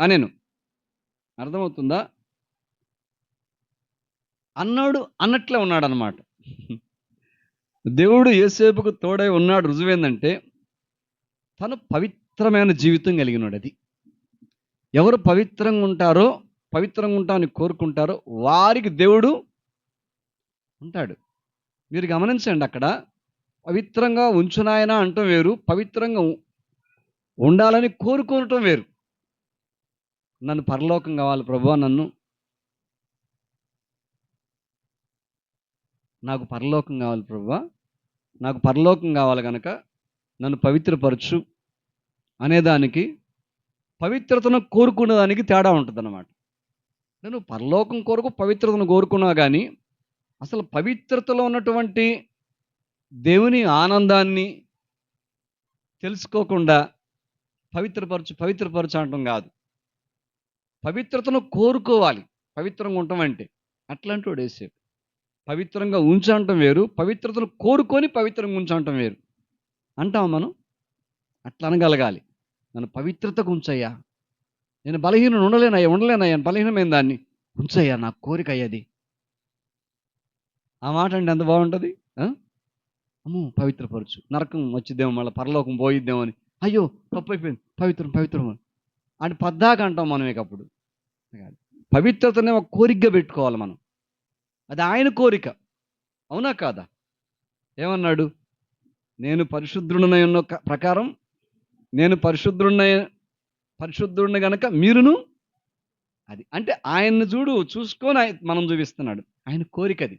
అనెను. అర్థమవుతుందా? అన్నాడు అన్నట్లే ఉన్నాడు అనమాట. దేవుడు యోసేపుకు తోడై ఉన్నాడు. రుజువేందంటే తను పవిత్రమైన జీవితం కలిగినాడు. అది ఎవరు పవిత్రంగా ఉంటారో, పవిత్రంగా ఉంటామని కోరుకుంటారో వారికి దేవుడు ఉంటాడు. మీరు గమనించండి, అక్కడ పవిత్రంగా ఉంచునాయన అంటం వేరు, పవిత్రంగా ఉండాలని కోరుకోవటం వేరు. నన్ను పరలోకం కావాలి ప్రభువా, నాకు పరలోకం కావాలి ప్రభువా, నాకు పరలోకం కావాలి కనుక నన్ను పవిత్రపరచు అనేదానికి పవిత్రతను కోరుకునేదానికి తేడా ఉంటుంది అన్నమాట. నేను పరలోకం కొరకు పవిత్రతను కోరుకున్నా కానీ అసలు పవిత్రతలో ఉన్నటువంటి దేవుని ఆనందాన్ని తెలుసుకోకుండా పవిత్రపరచు అంటాం కాదు. పవిత్రతను కోరుకోవాలి పవిత్రంగా ఉండటం అంటే. అట్లాంటి వాడు యేసేపు. పవిత్రంగా ఉంచంటం వేరు, పవిత్రతను కోరుకొని పవిత్రంగా ఉంచంటం వేరు. అంటాం మనం, అట్లా అనగలగాలి. నన్ను పవిత్రతకు ఉంచయ్యా, నేను బలహీనం ఉండలేనయ్యా బలహీనమైన దాన్ని ఉంచయ్యా, నా కోరిక అయ్యది. ఆ మాట అంటే ఎంత బాగుంటుంది. అమ్మో పవిత్రపరచు, నరకం వచ్చిద్దేమో, మళ్ళీ పరలోకం పోయిద్దేమో అని, అయ్యో తప్పు అయిపోయింది, పవిత్రం అని పద్దాక అంటాం మనం. ఇక అప్పుడు పవిత్రతనే ఒక కోరికగా పెట్టుకోవాలి మనం. అది ఆయన కోరిక, అవునా కాదా? ఏమన్నాడు? నేను పరిశుద్ధుడినై ఉన్న ప్రకారం, నేను పరిశుద్ధుడిని గనక మీరును. అది అంటే ఆయన్ని చూసుకొని మనం చూపిస్తున్నాడు. ఆయన కోరిక అది.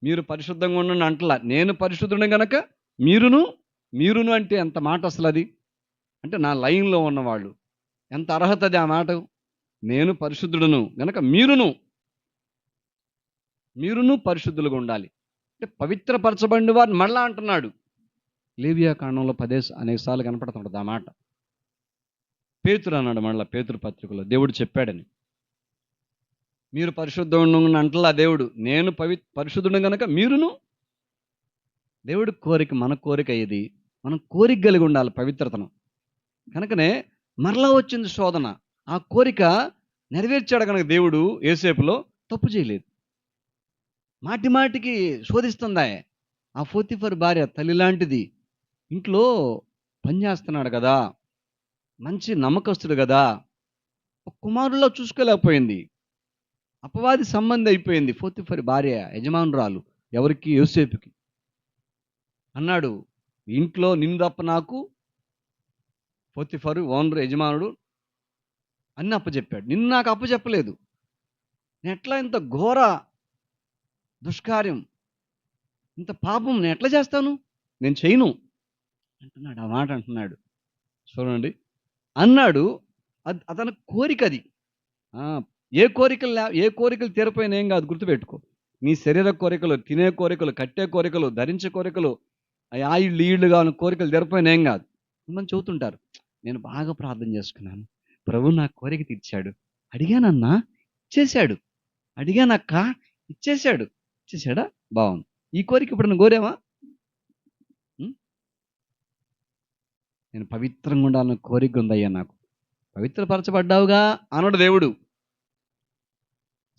మీరు పరిశుద్ధంగా ఉండండి అంటలా, నేను పరిశుద్ధుడిని గనక మీరును అంటే ఎంత మాట అసలు అది. అంటే నా లైన్లో ఉన్నవాళ్ళు ఎంత అర్హత అది ఆ మాట. నేను పరిశుద్ధుడును గనక మీరును పరిశుద్ధులుగా ఉండాలి. అంటే పవిత్రపరచబడిన వారిని మళ్ళా అంటున్నాడు. లేవియా కాండంలో అనేక సార్లు కనపడుతుంటుంది ఆ మాట. పేతురు అన్నాడు మళ్ళీ పేతురు పత్రికలో, దేవుడు చెప్పాడని. మీరు పరిశుద్ధుడు అంటలా దేవుడు, నేను పరిశుద్ధుడు కనుక మీరును. దేవుడి కోరిక మన కోరిక ఇది. మనం కోరిక కలిగి ఉండాలి పవిత్రతను. కనుకనే మరలా వచ్చింది శోధన. ఆ కోరిక నెరవేర్చాడు కనుక దేవుడు యోసేపులో తప్పు చేయలేదు. మాటికి శోధిస్తుందా. ఆ పోతీఫరు భార్య తల్లి లాంటిది, ఇంట్లో పనిచేస్తున్నాడు కదా, మంచి నమ్మకస్తుడు కదా, కుమారుల్లో చూసుకోలేకపోయింది. అపవాది సంబంధం అయిపోయింది. పోతీఫరు భార్య యజమానురాలు ఎవరికి? యోసేపుకి. అన్నాడు, ఇంట్లో నిన్ను తప్ప నాకు పోతీఫరు ఓనరు యజమానుడు అన్ని అప్పచెప్పాడు, నిన్ను నాకు అప్పచెప్పలేదు. నేను ఎట్లా ఇంత ఘోర దుష్కార్యం, ఇంత పాపం నేను ఎట్లా చేస్తాను, నేను చేయను అంటున్నాడు. ఆ మాట అంటున్నాడు. చూడండి, అన్నాడు. అతని కోరిక అది. ఏ కోరికలు తీరిపోయినా ఏం కాదు, గుర్తుపెట్టుకో. నీ శరీర కోరికలు, తినే కోరికలు, కట్టే కోరికలు, ధరించే కోరికలు, ఆయిళ్ళు ఈళ్ళు కాని కోరికలు తీరిపోయినా ఏం కాదు. మనం చెబుతుంటారు, నేను బాగా ప్రార్థన చేసుకున్నాను, ప్రభు నా కోరిక తీర్చాడు, అడిగానన్నా ఇచ్చేశాడు, అడిగానక్క ఇచ్చేశాడా, బాగుంది. ఈ కోరిక ఇప్పుడు నేను కోరామా? నేను పవిత్రంగా ఉండాలన్న కోరిక ఉందయ్యా నాకు. పవిత్రపరచబడ్డావుగా అనడు దేవుడు.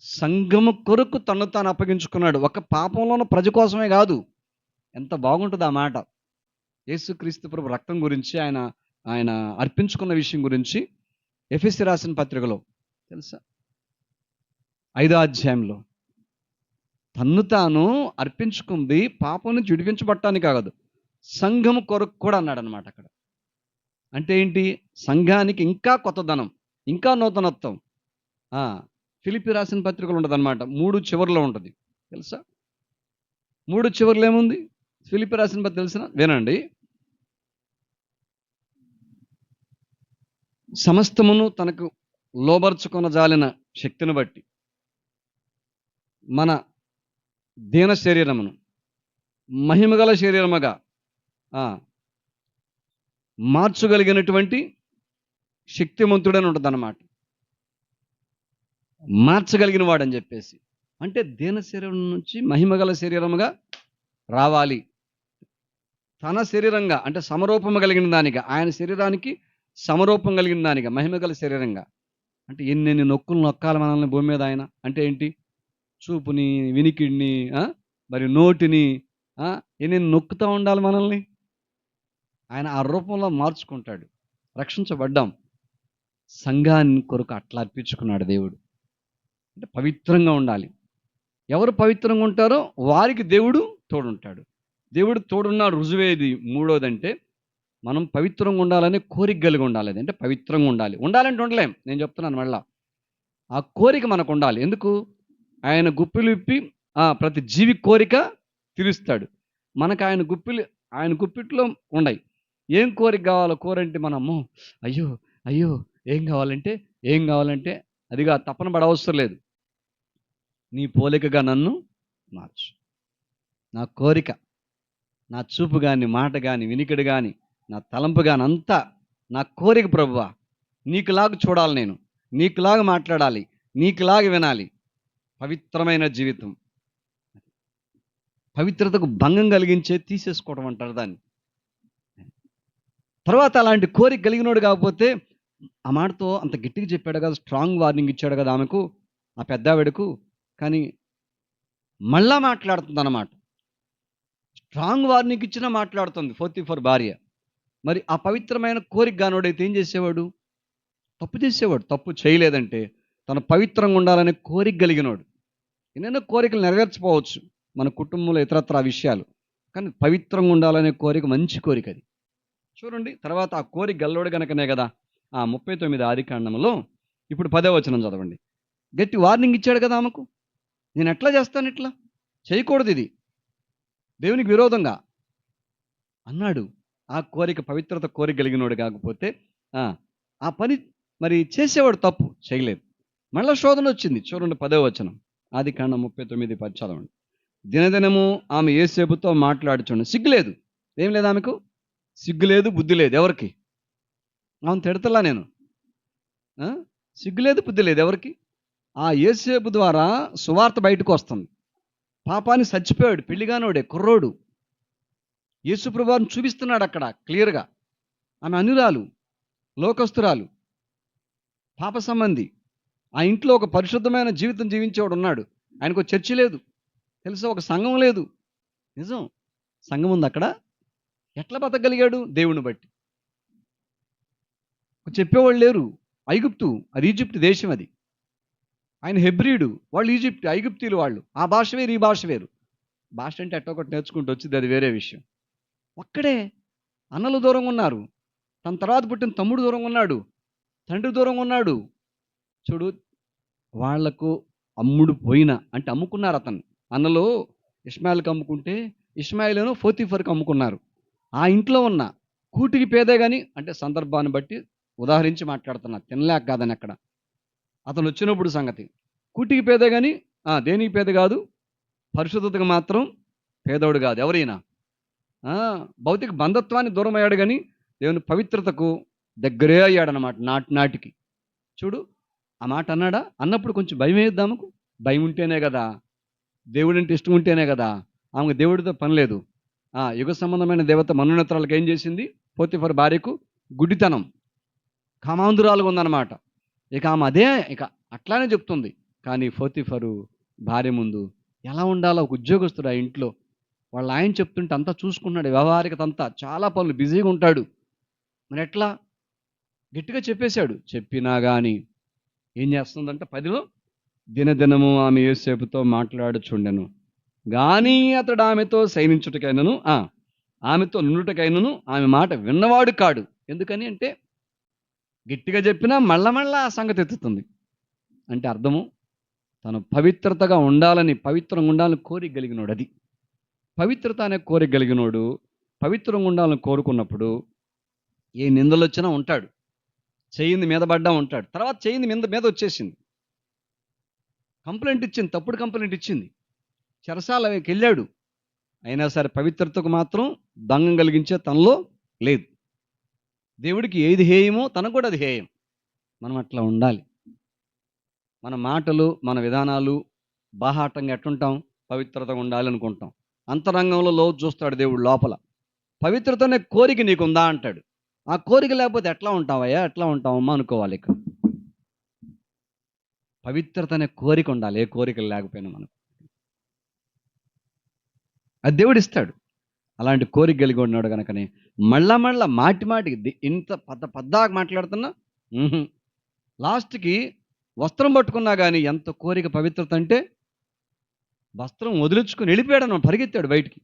సంఘము కొరకు తను తాను అప్పగించుకున్నాడు. ఒక పాపంలోని ప్రజ కోసమే కాదు. ఎంత బాగుంటుంది ఆ మాట. యేసుక్రీస్తు ప్రభు రక్తం గురించి, ఆయన అర్పించుకున్న విషయం గురించి ఎఫెసీ రాసిన పత్రికలో తెలుసా, 5వ అధ్యాయంలో తన్ను తాను అర్పించుకుంది పాపం నుంచి విడిపించబడటానికి కాదు, సంఘము కొరకు కూడా అన్నాడు అనమాట అక్కడ. అంటే ఏంటి? సంఘానికి ఇంకా కొత్తదనం, ఇంకా నూతనత్వం. ఫిలిప్పీ రాసిన పత్రికలు ఉంటుంది అనమాట, 3 చివర్లో ఉంటుంది తెలుసా. 3 చివర్లో ఏముంది? ఫిలిప్పీ రాసిన పత్రిక తెలిసిన వినండి. సమస్తమును తనకు లోబర్చుకొనజాలిన శక్తిని బట్టి మన దీన శరీరమును మహిమగల శరీరముగా మార్చగలిగినటువంటి శక్తిమంతుడని ఉంటుంది అన్నమాట. మార్చగలిగిన వాడని చెప్పేసి అంటే దీన శరీరం నుంచి మహిమగల శరీరముగా రావాలి. తన శరీరంగా అంటే సమరూపము కలిగిన దానిగా, ఆయన శరీరానికి సమరూపం కలిగిన దానిగా, మహిమగల శరీరంగా. అంటే ఎన్నెన్ని నొక్కులు నొక్కాలి మనల్ని భూమి మీద ఆయన. అంటే ఏంటి? చూపుని, వినికిడిని, మరి నోటిని ఎన్ని నొక్కుతూ ఉండాలి మనల్ని. ఆయన ఆ రూపంలో మార్చుకుంటాడు. రక్షించబడ్డాం. సంఘాన్ని కొరకు అట్లా అర్పించుకున్నాడు దేవుడు. అంటే పవిత్రంగా ఉండాలి. ఎవరు పవిత్రంగా ఉంటారో వారికి దేవుడు తోడుంటాడు. దేవుడు తోడున్నాడు రుజువేది. మూడోదంటే మనం పవిత్రంగా ఉండాలని కోరిక కలిగి ఉండాలి. అంటే పవిత్రంగా ఉండాలి. ఉండాలంటే ఉండలేం, నేను చెప్తున్నాను మళ్ళా. ఆ కోరిక మనకు ఉండాలి. ఎందుకు? ఆయన గుప్పిలు విప్పి ప్రతి జీవి కోరిక తీరుస్తాడు. మనకు ఆయన గుప్పిట్లో ఉండయి. ఏం కోరిక కావాలో కోరంటే మనము అయ్యో అయ్యో ఏం కావాలంటే అదిగా తపన పడవసరం లేదు. నీ పోలికగా నన్ను మార్చు. నా కోరిక, నా చూపు కానీ, మాట కానీ, వినికిడి కానీ, నా తలంపు కానీ అంతా నా కోరిక ప్రభువా. నీకులాగా చూడాలి, నేను నీకులాగా మాట్లాడాలి, నీకులాగా వినాలి. పవిత్రమైన జీవితం. పవిత్రతకు భంగం కలిగించే తీసేసుకోవడం అంటారు దాన్ని. తర్వాత అలాంటి కోరిక కలిగినోడు కాకపోతే ఆ మాటతో అంత గట్టిగా చెప్పాడు కదా, స్ట్రాంగ్ వార్నింగ్ ఇచ్చాడు కదా ఆమెకు, ఆ పెద్దావిడకు. కానీ మళ్ళా మాట్లాడుతుంది అన్నమాట. స్ట్రాంగ్ వార్నింగ్ ఇచ్చినా మాట్లాడుతుంది పోతీఫర్ భార్య. మరి ఆ పవిత్రమైన కోరిక గానోడైతే ఏం చేసేవాడు? తప్పు చేసేవాడు. తప్పు చేయలేదంటే తను పవిత్రంగా ఉండాలనే కోరిక కలిగినోడు. ఎన్నెన్నో కోరికలు నెరవేర్చిపోవచ్చు మన కుటుంబంలో, ఇతరత్ర విషయాలు. కానీ పవిత్రంగా ఉండాలనే కోరిక మంచి కోరిక అది. చూడండి తర్వాత ఆ కోరిక గల్లోడు కనుకనే కదా 39 ఆదికాండంలో ఇప్పుడు 10వ వచనం చదవండి. గట్టి వార్నింగ్ ఇచ్చాడు కదా ఆమెకు. నేను ఎట్లా చేస్తాను? ఇట్లా చేయకూడదు, ఇది దేవునికి విరోధంగా అన్నాడు. ఆ కోరిక పవిత్రత కోరిక కలిగినోడు కాకపోతే ఆ పని మరి చేసేవాడు తప్పు చేయలేదు. మళ్ళీ శోధన వచ్చింది. చూడండి 10వ వచనం ఆదికాండం 39 చదవండి. దినదినము ఆమె యోసేపుతో మాట్లాడుచుండి. సిగ్గులేదు, ఏం లేదు ఆమెకు, సిగ్గులేదు, బుద్ధి లేదు. ఎవరికి? ఆమెను తిడతలా నేను. సిగ్గులేదు, బుద్ధి లేదు ఎవరికి? ఆ యోసేపు ద్వారా సువార్త బయటకు వస్తుంది. పాపాన్ని చచ్చిపోయాడు, పెళ్లిగానోడే, కుర్రోడు. యేసుప్రభువుని చూపిస్తున్నాడు అక్కడ క్లియర్గా. ఆమె అనురాలు, లోకస్తురాలు, పాప సంబంధి. ఆ ఇంట్లో ఒక పరిశుద్ధమైన జీవితం జీవించేవాడు ఉన్నాడు. ఆయనకు చర్చి లేదు తెలుసా, ఒక సంఘం లేదు. నిజం, సంఘం ఉంది అక్కడ. ఎట్లా బతకగలిగాడు? దేవుని బట్టి. చెప్పేవాళ్ళు లేరు. ఐగుప్తు, అది ఈజిప్ట్ దేశం. అది ఆయన హెబ్రీడు, వాళ్ళు ఈజిప్ట్, ఐగుప్తీలు వాళ్ళు. ఆ భాష వేరు, ఈ భాష వేరు. భాష అంటే ఎట్టొకటి నేర్చుకుంటూ వచ్చింది, అది వేరే విషయం. ఒక్కడే. అన్నలు దూరంగా ఉన్నారు, తన తర్వాత పుట్టిన తమ్ముడు దూరంగా ఉన్నాడు, తండ్రి దూరంగా ఉన్నాడు. చూడు, వాళ్లకు అమ్ముడు పోయిన అంటే అమ్ముకున్నారు అతన్ని. అన్నలు ఇష్మాయిల్కి అమ్ముకుంటే ఇష్మాయిలను పోతీఫర్కి అమ్ముకున్నారు. ఆ ఇంట్లో ఉన్న కూటికి పేదే కానీ, అంటే సందర్భాన్ని బట్టి ఉదాహరించి మాట్లాడుతున్నా, తినలేక కాదని. అక్కడ అతను వచ్చినప్పుడు సంగతి, కూటికి పేదే కానీ దేనికి పేద కాదు, పరిశుద్ధతకు మాత్రం పేదోడు కాదు. ఎవరైనా భౌతిక బంధత్వాన్ని దూరం అయ్యాడు కానీ దేవుని పవిత్రతకు దగ్గరే అయ్యాడనమాట నాటికి. చూడు, ఆ మాట అన్నాడా? అన్నప్పుడు కొంచెం భయం వేద్దాముకు. భయం ఉంటేనే కదా, దేవుడు అంటే ఇష్టం ఉంటేనే కదా. ఆమెకు దేవుడితో పని లేదు. యుగ సంబంధమైన దేవత మన్నోన్నతరాలకు ఏం చేసింది? పోతీఫర్ భార్యకు గుడ్డితనం, కామాంధురాలుగా ఉందన్నమాట. ఇక ఆమె అదే ఇక అట్లానే చెప్తుంది. కానీ పోతీఫరు భార్య ముందు ఎలా ఉండాలో, ఒక ఉద్యోగస్తుడు ఆ ఇంట్లో, వాళ్ళ ఆయన చెప్తుంటే అంతా చూసుకున్నాడు, వ్యవహారికత అంతా, చాలా పనులు బిజీగా ఉంటాడు. మరి ఎట్లా? గట్టిగా చెప్పేశాడు. చెప్పినా కానీ ఏం చేస్తుందంటే 10లో దినదినము ఆమె యోసేపుతో మాట్లాడుచుండెను, కానీ అతడు ఆమెతో సైనించుటకైనను ఆమెతో నుండుటకైనను ఆమె మాట విన్నవాడు కాడు. ఎందుకని అంటే గట్టిగా చెప్పినా మళ్ళా ఆ సంగతి ఎత్తుతుంది. అంటే అర్థము, తను పవిత్రతగా ఉండాలని, పవిత్రంగా ఉండాలని కోరిక కలిగినోడు. అది పవిత్రత అనే కోరిక కలిగినోడు పవిత్రంగా ఉండాలని కోరుకున్నప్పుడు ఏ నిందలు వచ్చినా ఉంటాడు. చెయ్యింది మీద పడ్డా ఉంటాడు. తర్వాత చెయ్యింది మీద వచ్చేసింది. కంప్లైంట్ ఇచ్చింది, తప్పుడు కంప్లైంట్ ఇచ్చింది. చెరసాలకి వెళ్ళాడు. అయినా సరే పవిత్రతకు మాత్రం భంగం కలిగించే తనలో లేదు. దేవుడికి ఏది హేయమో తనకు కూడా అది హేయం. మనం అట్లా ఉండాలి. మన మాటలు, మన విధానాలు బాహాటంగా ఎట్టుంటాం? పవిత్రతగా ఉండాలి అనుకుంటాం. అంతరంగంలో లోతు చూస్తాడు దేవుడు లోపల. పవిత్రత అనే కోరిక నీకుందా అంటాడు. ఆ కోరిక లేకపోతే ఎట్లా ఉంటావయ్యా, ఎట్లా ఉంటావమ్మా అనుకోవాలి. ఇక పవిత్రత అనే కోరిక ఉండాలి, ఏ కోరికలు లేకపోయినా మనకు. అది దేవుడు ఇస్తాడు. అలాంటి కోరిక కలిగి ఉన్నాడు కనుకనే మళ్ళా మాటికి ఇంత పద్దాక మాట్లాడుతున్నా లాస్ట్కి వస్త్రం పట్టుకున్నా కానీ ఎంత కోరిక పవిత్రత అంటే, వస్త్రం వదిలించుకుని వెళ్ళిపోయాడు, పరిగెత్తాడు బయటికి.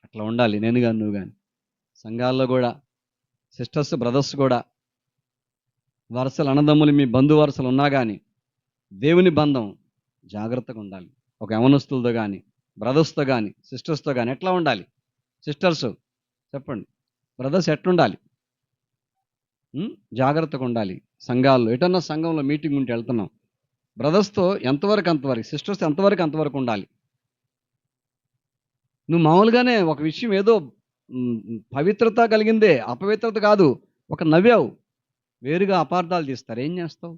అట్లా ఉండాలి నేను కానీ నువ్వు కానీ. సంఘాల్లో కూడా సిస్టర్స్ బ్రదర్స్ కూడా వరుసలు అన్నదమ్ములు మీ బంధు వరుసలు ఉన్నా కానీ దేవుని బంధం జాగ్రత్తగా ఉండాలి. ఒక యవనస్తులతో కానీ బ్రదర్స్తో కానీ సిస్టర్స్తో కానీ ఎట్లా ఉండాలి? సిస్టర్స్ చెప్పండి, బ్రదర్స్ ఎట్లుండాలి? జాగ్రత్తగా ఉండాలి. సంఘాల్లో ఎటన్నా సంఘంలో మీటింగ్ ఉంటే వెళ్తున్నాం, బ్రదర్స్తో ఎంతవరకు అంతవరకు, సిస్టర్స్ అంతవరకు ఉండాలి. నువ్వు మామూలుగానే ఒక విషయం ఏదో పవిత్రత కలిగిందే, అపవిత్రత కాదు, ఒక నవ్వావు, వేరుగా అపార్థాలు తీస్తారు. ఏం చేస్తావు?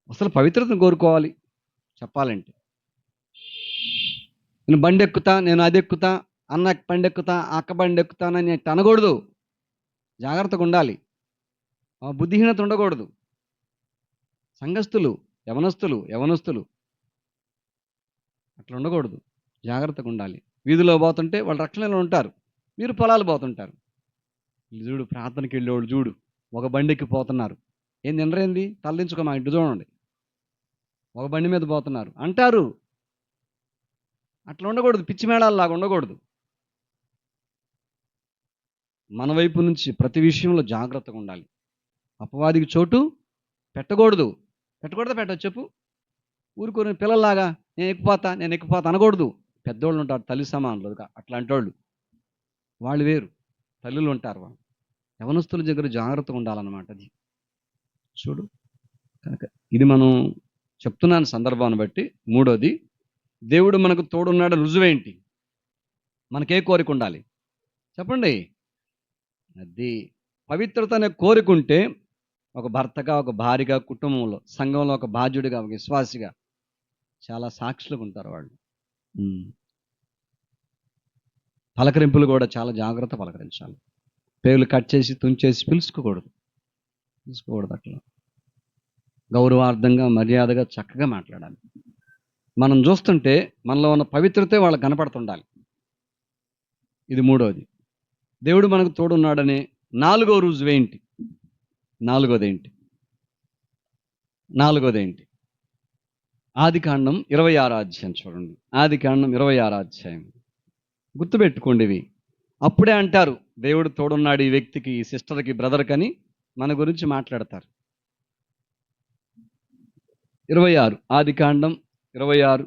అసలు పవిత్రతను కోరుకోవాలి చెప్పాలంటే. నేను బండి ఎక్కుతా, నేను అది ఎక్కుతా, అన్న బండి ఎక్కుతా, అక్క బండి ఎక్కుతానని అనకూడదు. జాగ్రత్తగా ఉండాలి. బుద్ధిహీనత ఉండకూడదు. సంఘస్థులు యవనస్తులు అట్లా ఉండకూడదు. జాగ్రత్తగా ఉండాలి. వీధిలో పోతుంటే వాళ్ళు రక్షణలో ఉంటారు, మీరు పొలాలు పోతుంటారు. చూడు, ప్రార్థనకి వెళ్ళేవాళ్ళు చూడు, ఒక బండికి పోతున్నారు. ఏం తినరేంది, తలదించుకో, మా ఇంటి చూడండి, ఒక బండి మీద పోతున్నారు అంటారు. అట్లా ఉండకూడదు, పిచ్చి మేళాల్లాగా ఉండకూడదు. మన వైపు నుంచి ప్రతి విషయంలో జాగ్రత్తగా ఉండాలి. అపవాదికి చోటు పెట్టకూడదు. పెట్టచ్చు చెప్పు. ఊరుకొని పిల్లల్లాగా నేను ఎక్కిపోతా అనకూడదు. పెద్దోళ్ళు ఉంటారు, తల్లి సమానులుగా, అట్లాంటి వాళ్ళు వేరు, తల్లులు ఉంటారు. వాళ్ళు యవనస్తుల దగ్గర జాగ్రత్తగా ఉండాలన్నమాట. అది చూడు కనుక ఇది మనం చెప్తున్నాను సందర్భాన్ని బట్టి. మూడోది, దేవుడు మనకు తోడున్నాడు రుజువేంటి? మనకే కోరిక ఉండాలి చెప్పండి. అది పవిత్రత అనే కోరికుంటే ఒక భర్తగా, ఒక భార్యగా, కుటుంబంలో, సంఘంలో ఒక బాధ్యుడిగా, ఒక విశ్వాసిగా చాలా సాక్షులుగా ఉంటారు వాళ్ళు. పలకరింపులు కూడా చాలా జాగ్రత్త పలకరించాలి. పేర్లు కట్ చేసి తుంచేసి పిలుచుకోకూడదు. అట్లా గౌరవార్థంగా, మర్యాదగా, చక్కగా మాట్లాడాలి. మనం చూస్తుంటే మనలో ఉన్న పవిత్రతే వాళ్ళకి కనపడుతుండాలి. ఇది మూడోది. దేవుడు మనకు తోడున్నాడనే నాలుగో రుజువేంటి? నాలుగోదేంటి? ఆదికాండం 26వ అధ్యాయం చూడండి. ఆదికాండం 26వ అధ్యాయం గుర్తుపెట్టుకోండి. ఇవి అప్పుడే అంటారు దేవుడు తోడున్నాడు ఈ వ్యక్తికి, ఈ సిస్టర్కి, బ్రదర్కి అని మన గురించి మాట్లాడతారు. 26 ఆదికాండం 26,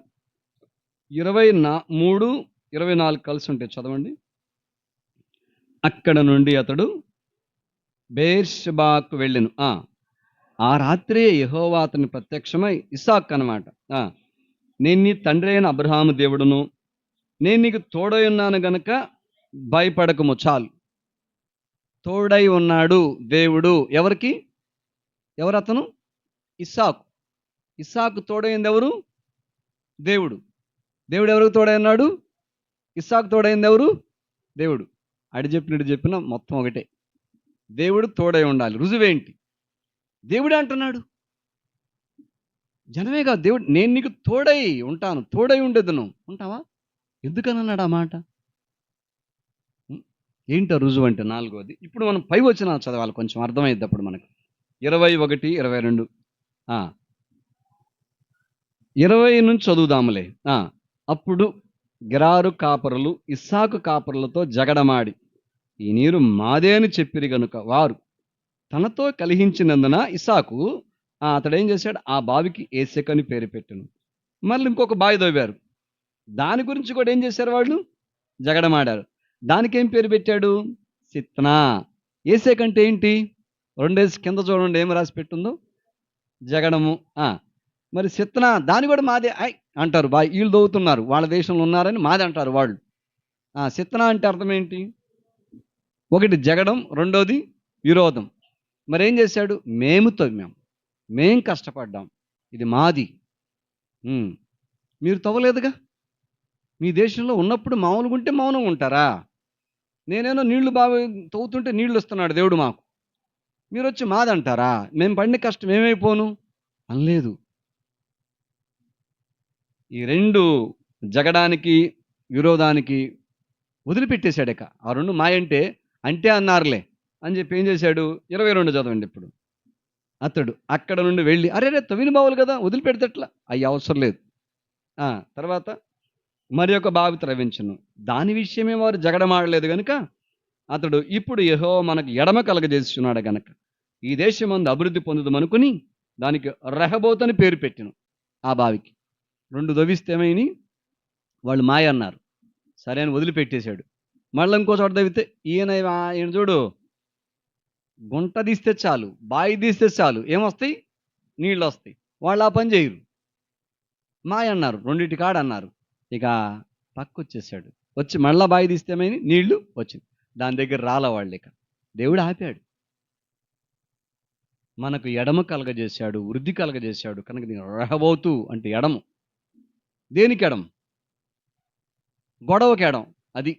23, 24 కలిసి ఉంటాయి, చదవండి. అక్కడ నుండి అతడు బెయేర్షెబాకు వెళ్ళెను. ఆ రాత్రే యెహోవా అతని ప్రత్యక్షమై, ఇస్సాకు అన్నమాట, నేను నీ తండ్రి అయిన అబ్రహాము దేవుడును, నేను నీకు తోడై ఉన్నాను గనుక భయపడకము. చాలు. తోడై ఉన్నాడు దేవుడు. ఎవరికి? ఎవరతను? ఇస్సాకు తోడైంది ఎవరు? దేవుడు. దేవుడు ఎవరికి తోడై ఉన్నాడు? ఇస్సాకు తోడైంది ఎవరు? దేవుడు. అడి చెప్పిన మొత్తం ఒకటే. దేవుడు తోడై ఉండాలి. రుజువేంటి? దేవుడే అంటున్నాడు, జనమే కాదు. దేవుడు, నేను నీకు తోడై ఉంటాను, తోడై ఉండేదను. ఉంటావా? ఎందుకని అన్నాడు ఆ మాట? ఏంటో రుజువు అంటే నాలుగోది. ఇప్పుడు మనం పై వచనాలు చదవాలి, కొంచెం అర్థమైద్ది అప్పుడు మనకు. 21, 22, 20 నుంచి చదువుదాములే. అప్పుడు గెరారు కాపరులు ఇస్సాకు కాపరులతో జగడమాడి, ఈ నీరు మాదే అని చెప్పిరి గనుక వారు తనతో కలిహించినందున ఇస్సాకు అతడేం చేశాడు? ఆ బావికి ఏసెకు అని పేరు పెట్టాను. మళ్ళీ ఇంకొక బావి తవ్వారు. దాని గురించి కూడా ఏం చేశారు? వాళ్ళు జగడమాడారు. దానికి ఏం పేరు పెట్టాడు? సిత్నా. ఏసెకు అంటే ఏంటి? రెండేసి కింద చూడండి ఏం రాసి పెట్టుందో, జగడము. మరి సిత్తన దాని కూడా మాదే అంటారు. వీళ్ళు దవ్వుతున్నారు, వాళ్ళ దేశంలో ఉన్నారని మాది అంటారు వాళ్ళు. సిత్తన అంటే అర్థం ఏంటి? ఒకటి జగడం, రెండోది విరోధం. మరి ఏం చేశాడు? మేము తవ్వాం, మేం కష్టపడ్డాం, ఇది మాది. మీరు తవ్వలేదుగా. మీ దేశంలో ఉన్నప్పుడు మామూలుగా ఉంటే మౌనంగా ఉంటారా? నేనేనో నీళ్లు బాగా తవ్వుతుంటే నీళ్లు వస్తున్నాడు దేవుడు మాకు, మీరు వచ్చి మాదంటారా? మేము పడిన కష్టం ఏమైపోను అనలేదు. ఈ రెండు జగడానికి విరోధానికి వదిలిపెట్టేశాడక. ఆ రెండు మాయంటే అంటే అన్నారులే అని చెప్పి ఏం చేశాడు? 22 చదవండి ఇప్పుడు. అతడు అక్కడ నుండి వెళ్ళి, అరే తవ్విన బావులు కదా, వదిలిపెడితేట్లా, అయ్యి అవసరం లేదు. తర్వాత మరి ఒక బావి త్రవించును, దాని విషయమే వారు జగడమాడలేదు గనుక అతడు ఇప్పుడు యెహోవా మనకు ఎడమ కలగజేస్తున్నాడు గనక ఈ దేశమందు అభివృద్ధి పొందుదమనుకుని దానికి రెహబోత్ అని పేరు పెట్టిను. ఆ బావికి 2 దవ్విస్తేమైని వాళ్ళు మాయ అన్నారు. సరే అని వదిలిపెట్టేశాడు. మళ్ళీ ఇంకో చోట తవ్వితే ఈయన చూడు, గుంట తీస్తే చాలు, బావి తీస్తే చాలు, ఏమొస్తాయి? నీళ్ళు వస్తాయి. వాళ్ళు ఆ పని చేయరు, మాయ అన్నారు, రెండింటి కాడన్నారు. ఇక పక్కొచ్చేసాడు. వచ్చి మళ్ళా బావి తీస్తేమైనా నీళ్లు వచ్చింది, దాని దగ్గర రాలవాళ్ళు. ఇక దేవుడు ఆపాడు. మనకు ఎడమ కలగజేశాడు, వృద్ధి కలగజేశాడు కనుక రెహబోతు అంటే ఎడము. దేనికి ఎడం? గొడవకి ఎడం. అది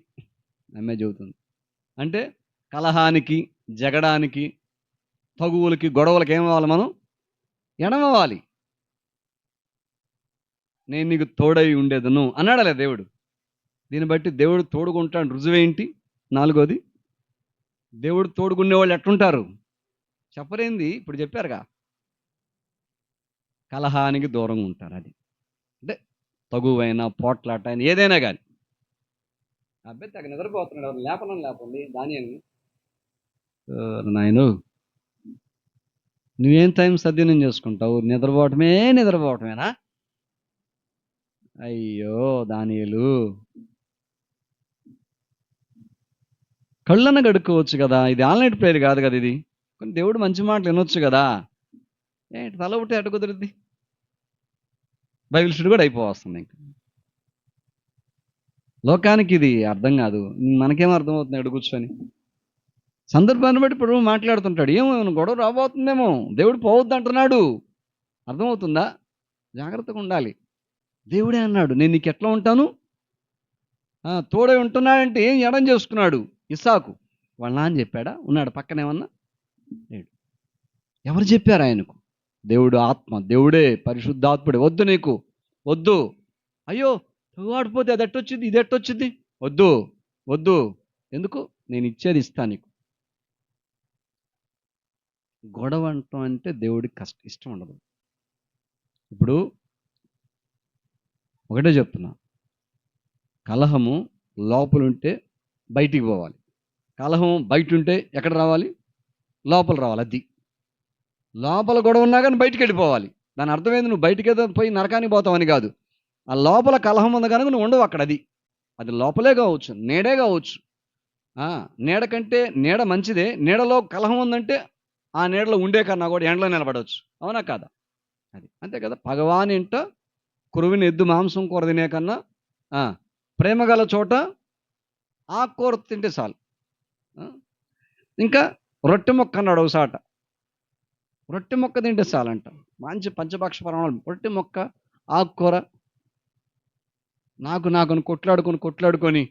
అమ్మే చెబుతుంది. అంటే కలహానికి, జగడానికి, తగువులకి, గొడవలకి ఏమవ్వాలి? మనం ఎడమవ్వాలి. నేను నీకు తోడై ఉండేదను అన్నాడలే దేవుడు. దీన్ని బట్టి దేవుడు తోడుకుంటాడు రుజువేంటి? 4వది, దేవుడు తోడుకునేవాళ్ళు ఎట్లుంటారు చెప్పరేంది? ఇప్పుడు చెప్పారుగా, కలహానికి దూరంగా ఉంటారు. అది అంటే తగువైనా, పోట్లాట అయినా, ఏదైనా కానీ. అబ్బాయి తగ్గ నిద్రపోతున్నాడు, ఎవరు లేపండి దానియల్ని. నాయను, నువ్వేం టైం సద్వినియోగం చేసుకుంటావు? నిద్రపోవటమేనా? అయ్యో దానియేలు, కళ్ళన్న గడుక్కోవచ్చు కదా, ఇది ఆన్లైన్ ప్రేయర్ కాదు కదా ఇది. కొన్ని దేవుడు మంచి మాటలు వినొచ్చు కదా. ఏంటి తల ఒకటి ఎట కుదురుద్ది? బైబిల్ స్టడీ కూడా అయిపోవస్తుంది. ఇంకా లోకానికి ఇది అర్థం కాదు, మనకేమో అర్థమవుతుంది ఎక్కడ కూర్చొని. సందర్భాన్ని బట్టి ఇప్పుడు మాట్లాడుతుంటాడు, ఏమో గొడవ రాబోతుందేమో, దేవుడు పోవద్దు అంటున్నాడు. అర్థమవుతుందా? జాగ్రత్తగా ఉండాలి. దేవుడే అన్నాడు, నేను నీకు ఎట్లా ఉంటాను? తోడై ఉంటున్నాడంటే ఏం ఎడం చేసుకున్నాడు? ఇస్సాకు వాళ్ళ నాన్న చెప్పాడా? ఉన్నాడు పక్కనేమన్నా? లేడు. ఎవరు చెప్పారు ఆయనకు? దేవుడు ఆత్మ, దేవుడే, పరిశుద్ధాత్ముడే. వద్దు, నీకు వద్దు. అయ్యో ఆడిపోతే అది ఎట్టొచ్చింది, ఇది ఎట్టొచ్చింది, వద్దు. ఎందుకు? నేను ఇచ్చేది ఇస్తాను నీకు. గొడవ అంటాం అంటే దేవుడికి ఇష్టం ఉండదు. ఇప్పుడు ఒకటే చెప్తున్నా, కలహము లోపలుంటే బయటికి పోవాలి, కలహం బయట ఉంటే ఎక్కడ రావాలి? లోపల రావాలి. అది లోపల గొడవ ఉన్నా కానీ బయటికి వెళ్ళిపోవాలి. దాని అర్థమైంది, నువ్వు బయటికి ఏదో పోయి నరకానికి పోతావని కాదు. ఆ లోపల కలహం ఉంది కనుక నువ్వు ఉండవు అక్కడ. అది లోపలే కావచ్చు, నీడే కావచ్చు. నీడ కంటే నీడ మంచిదే. నీడలో కలహం ఉందంటే ఆ నీడలో ఉండే కన్నా కూడా ఎండలో నిలబడవచ్చు. అవునా కాదా? అది అంతే కదా. పగవాని ఇంట కురువిని ఎద్దు మాంసం కూర తినే కన్నా ప్రేమ గల చోట ఆకుకూర తింటే చాలు. ఇంకా రొట్టె మొక్క అన్నాడు ఒకసాట, రొట్టె మొక్క తింటే చాలంట. మంచి పంచభక్ష పరమాణాలు, రొట్టె మొక్క, ఆకుకూర. నాకు కొట్లాడుకొని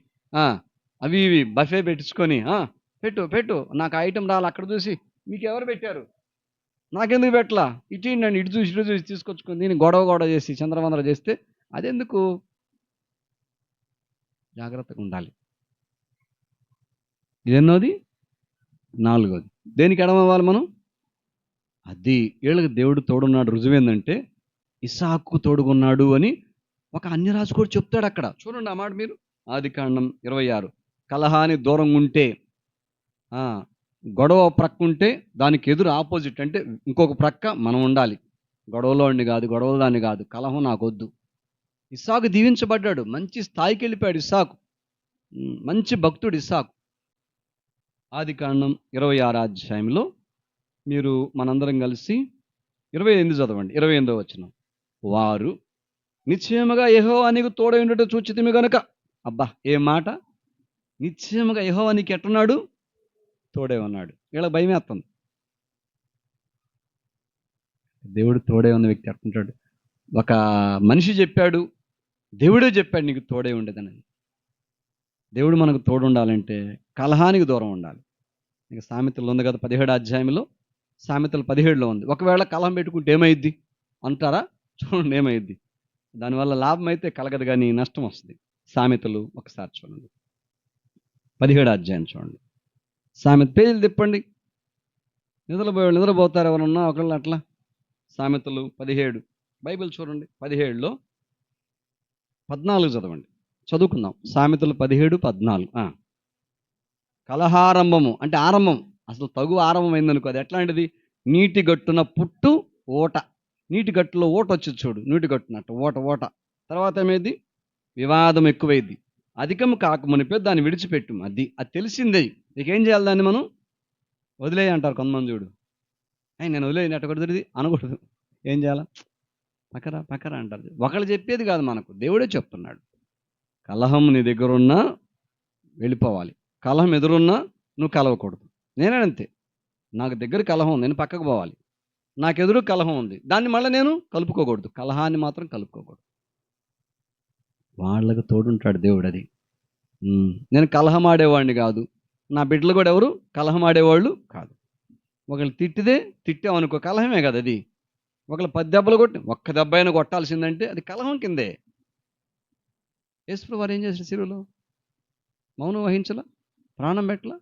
అవి ఇవి బఫే పెట్టించుకొని పెట్టు నాకు ఐటెం రాలి, అక్కడ చూసి మీకు ఎవరు పెట్టారు, నాకెందుకు పెట్టలా, ఇటు నన్ను ఇటు చూసి తీసుకొచ్చుకొని నేను గొడవ చేసి చంద్రవందర చేస్తే అదెందుకు? జాగ్రత్తగా ఉండాలి. ఇదెన్నోది? 4వది. దేనికి ఎడమవ్వాలి మనం? అది వీళ్ళకి దేవుడు తోడున్నాడు. రుజువేందంటే ఇస్సాకు తోడుగున్నాడు అని ఒక అన్యరాజు కూడా చెప్తాడు అక్కడ. చూడండి ఆ మాట మీరు. ఆదికాండం 26. కలహాని దూరంగా ఉంటే, గొడవ ప్రక్క ఉంటే దానికి ఎదురు ఆపోజిట్ అంటే ఇంకొక ప్రక్క మనం ఉండాలి. గొడవలో దాన్ని కాదు. కలహం నాకొద్దు. ఇస్సాకు దీవించబడ్డాడు, మంచి స్థాయికి వెళ్ళిపోయాడు ఇస్సాకు, మంచి భక్తుడు ఇస్సాకు. ఆదికాండం 26 అధ్యాయంలో మీరు మనందరం కలిసి 28 చదవండి. 28వ వచనం. వారు నిశ్చయముగా యెహోవా నీకు తోడై ఉండుట చూచితిమి గనుక. అబ్బా ఏం మాట! నిశ్చయముగా యెహోవా నీకు ఎట్టున్నాడు? తోడే ఉన్నాడు. వీళ్ళకి భయమేస్తుంది. దేవుడు తోడే ఉన్న వ్యక్తి ఎట్టుంటాడు? ఒక మనిషి చెప్పాడు, దేవుడే చెప్పాడు నీకు తోడే ఉండేదని. దేవుడు మనకు తోడు ఉండాలంటే కలహానికి దూరం ఉండాలి. ఇక సామెతలు ఉంది కదా 17 అధ్యాయంలో, సామెతలు 17లో ఉంది. ఒకవేళ కలహం పెట్టుకుంటే ఏమైద్ది అంటారా? చూడండి ఏమైద్ది. దానివల్ల లాభం అయితే కలగదు కానీ నష్టం వస్తుంది. సామెతలు ఒకసారి చూడండి, 17 అధ్యాయం చూడండి. సామెత పేజీలు తిప్పండి. నిద్రపోతారు ఎవరన్నా ఒకళ్ళు అట్లా. సామెతలు 17 బైబిల్ చూడండి. 17లో 14 చదవండి, చదువుకుందాం. సామెతలు 17:14. కలహారంభము అంటే ఆరంభం, అసలు తగు ఆరంభం అయిందనుకో, అది ఎట్లాంటిది? నీటి గట్టున పుట్టు ఓట. నీటి గట్టులో ఓట వచ్చి చూడు, నీటి గట్టునట్టు ఓట. తర్వాత ఏమైంది? వివాదం ఎక్కువైంది. అధికము కాకమునిపే దాన్ని విడిచిపెట్టు. అది తెలిసిందే. నీకేం చేయాలి? దాన్ని మనం వదిలేయి అంటారు కొంతమంది. చూడు, నేను వదిలేయను అట్ట కుదరదు అనకూడదు. ఏం చేయాలా? పక్కరా అంటారు. ఒకళ్ళు చెప్పేది కాదు, మనకు దేవుడే చెప్తున్నాడు. కలహం నీ దగ్గర ఉన్నా వెళ్ళిపోవాలి, కలహం ఎదురున్నా నువ్వు కలవకూడదు. నేనంతే, నాకు దగ్గర కలహం ఉంది, నేను పక్కకు పోవాలి. నాకు ఎదురు కలహం ఉంది, దాన్ని మళ్ళీ నేను కలుపుకోకూడదు. కలహాన్ని మాత్రం కలుపుకోకూడదు. వాళ్ళకు తోడుంటాడు దేవుడు. అది నేను కలహం ఆడేవాడిని కాదు, నా బిడ్డలు కూడా ఎవరు కలహం ఆడేవాళ్ళు కాదు. ఒకళ్ళు తిట్టామనుకో కలహమే కదా అది. ఒకళ్ళు 10 దెబ్బలు కొట్టి ఒక్క దెబ్బ అయినా కొట్టాల్సిందంటే అది కలహం కిందే. యేసు వారు ఏం చేశారు? శిలువలో మౌనం వహించలా, ప్రాణం పెట్టలా.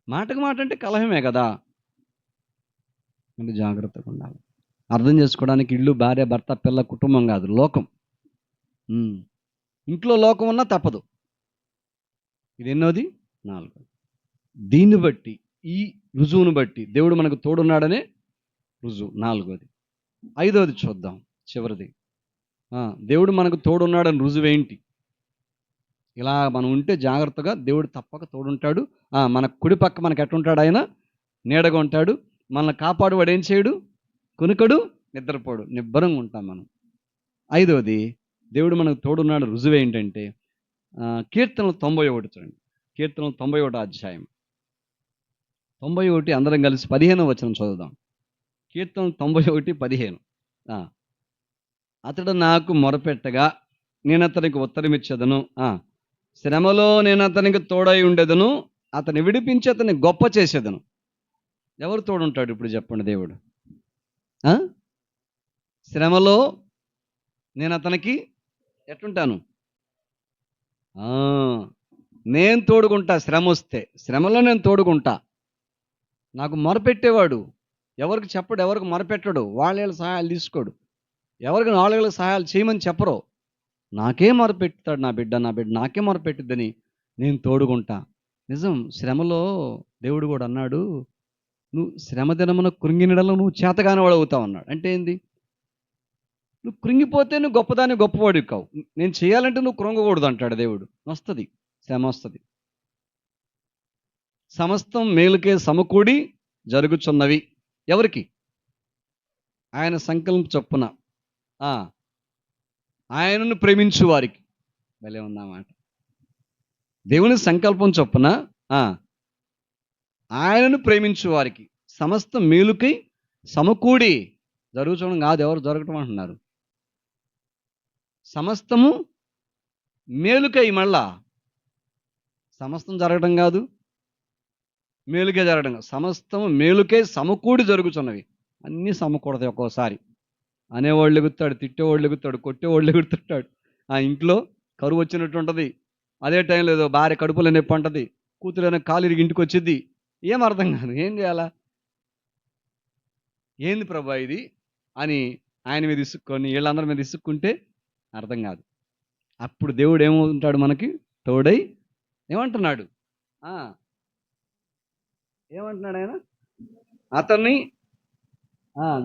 మాటకు మాట అంటే కలహమే కదా. అంటే జాగ్రత్తగా ఉండాలి. అర్థం చేసుకోవడానికి ఇల్లు, భార్య, భర్త, పిల్ల, కుటుంబం కాదు, లోకం. ఇంట్లో లోకం ఉన్నా తప్పదు. ఇది ఎన్నోది? 4. దీన్ని బట్టి, ఈ రుజువును బట్టి దేవుడు మనకు తోడున్నాడనే రుజువు 4వది. 5వది చూద్దాం, చివరిది. దేవుడు మనకు తోడున్నాడని రుజువేంటి? ఇలా మనం ఉంటే జాగ్రత్తగా దేవుడు తప్పక తోడుంటాడు. మన కుడి పక్క మనకు ఎట్టుంటాడు? ఆయన నీడగా ఉంటాడు. మనల్ని కాపాడువాడు. ఏం చేయడు? కునుకడు, నిద్రపోడు, నిబ్బరంగా ఉంటాం మనం. 5వది, దేవుడు మనకు తోడున్నాడు రుజువు ఏంటంటే కీర్తనలు 91 చూడండి. కీర్తనలు 91 అధ్యాయం 91 అందరం కలిసి 15వ వచనం చదువుదాం. కీర్తనలు 91:15. అతడు నాకు మొరపెట్టగా నేను అతనికి ఉత్తరమిచ్చేదను. శ్రమలో నేను అతనికి తోడై ఉండేదను, అతన్ని విడిపించి అతన్ని గొప్ప చేసేదను. ఎవరు తోడుంటాడు ఇప్పుడు చెప్పండి? దేవుడు. శ్రమలో నేను అతనికి ఎట్టుంటాను? నేను తోడుకుంటా. శ్రమ వస్తే శ్రమలో నేను తోడుకుంటా. నాకు మొరపెట్టేవాడు ఎవరికి చెప్పడు, ఎవరికి మొరపెట్టడు, వాళ్ళ సహాయాలు తీసుకోడు, ఎవరికి వాళ్ళకి సహాయాలు చేయమని చెప్పరు. నాకే మొరపెట్టుతాడు నా బిడ్డ నాకే మొరపెట్టుద్దని నేను తోడుకుంటా. నిజం. శ్రమలో దేవుడు కూడా అన్నాడు, నువ్వు శ్రమ దినమున కృంగినడలో నువ్వు చేతగాని వాడు అవుతావు అన్నాడు. అంటే ఏంది? నువ్వు కృంగిపోతే నువ్వు గొప్పవాడు కావు. నేను చేయాలంటే నువ్వు కృంగకూడదు అంటాడు దేవుడు. వస్తుంది, శ్రమ వస్తుంది. సమస్తం మేలుకే సమకూడి జరుగుచున్నవి ఎవరికి? ఆయన సంకల్పం చొప్పున ఆయనను ప్రేమించు వారికి. భలే ఉందన్నమాట. దేవుని సంకల్పం చొప్పున ఆయనను ప్రేమించు వారికి సమస్తం మేలుకై సమకూడి జరుగుచడం కాదు, ఎవరు జరగటం అంటున్నారు. సమస్తము మేలుకై, మళ్ళా సమస్తం జరగడం కాదు, మేలుకే జరగడం కాదు. సమస్తము మేలుకై సమకూడి జరుగుతున్నవి. అన్నీ సమకూడదు. ఒక్కోసారి అనేవాళ్ళు ఎగుతాడు, తిట్టేవాళ్ళు ఎగుతాడు, కొట్టేవాళ్ళు ఎగుతుంటాడు. ఇంట్లో కరువు వచ్చినట్టు ఉంటుంది. అదే టైంలో ఏదో భార్య కడుపులో నొప్పి అంటది, కూతురైనా కాలు ఇరిగి ఇంటికి వచ్చింది. ఏం అర్థం కాదు. ఏం చేయాలా? ఏంది ప్రభా ఇది అని ఆయన మీద ఇసుక్కొని వీళ్ళందరి మీద ఇసుక్కుంటే అర్థం కాదు. అప్పుడు దేవుడు ఏమవుతుంటాడు? మనకి తోడై ఏమంటున్నాడు? ఏమంటున్నాడు ఆయన? అతన్ని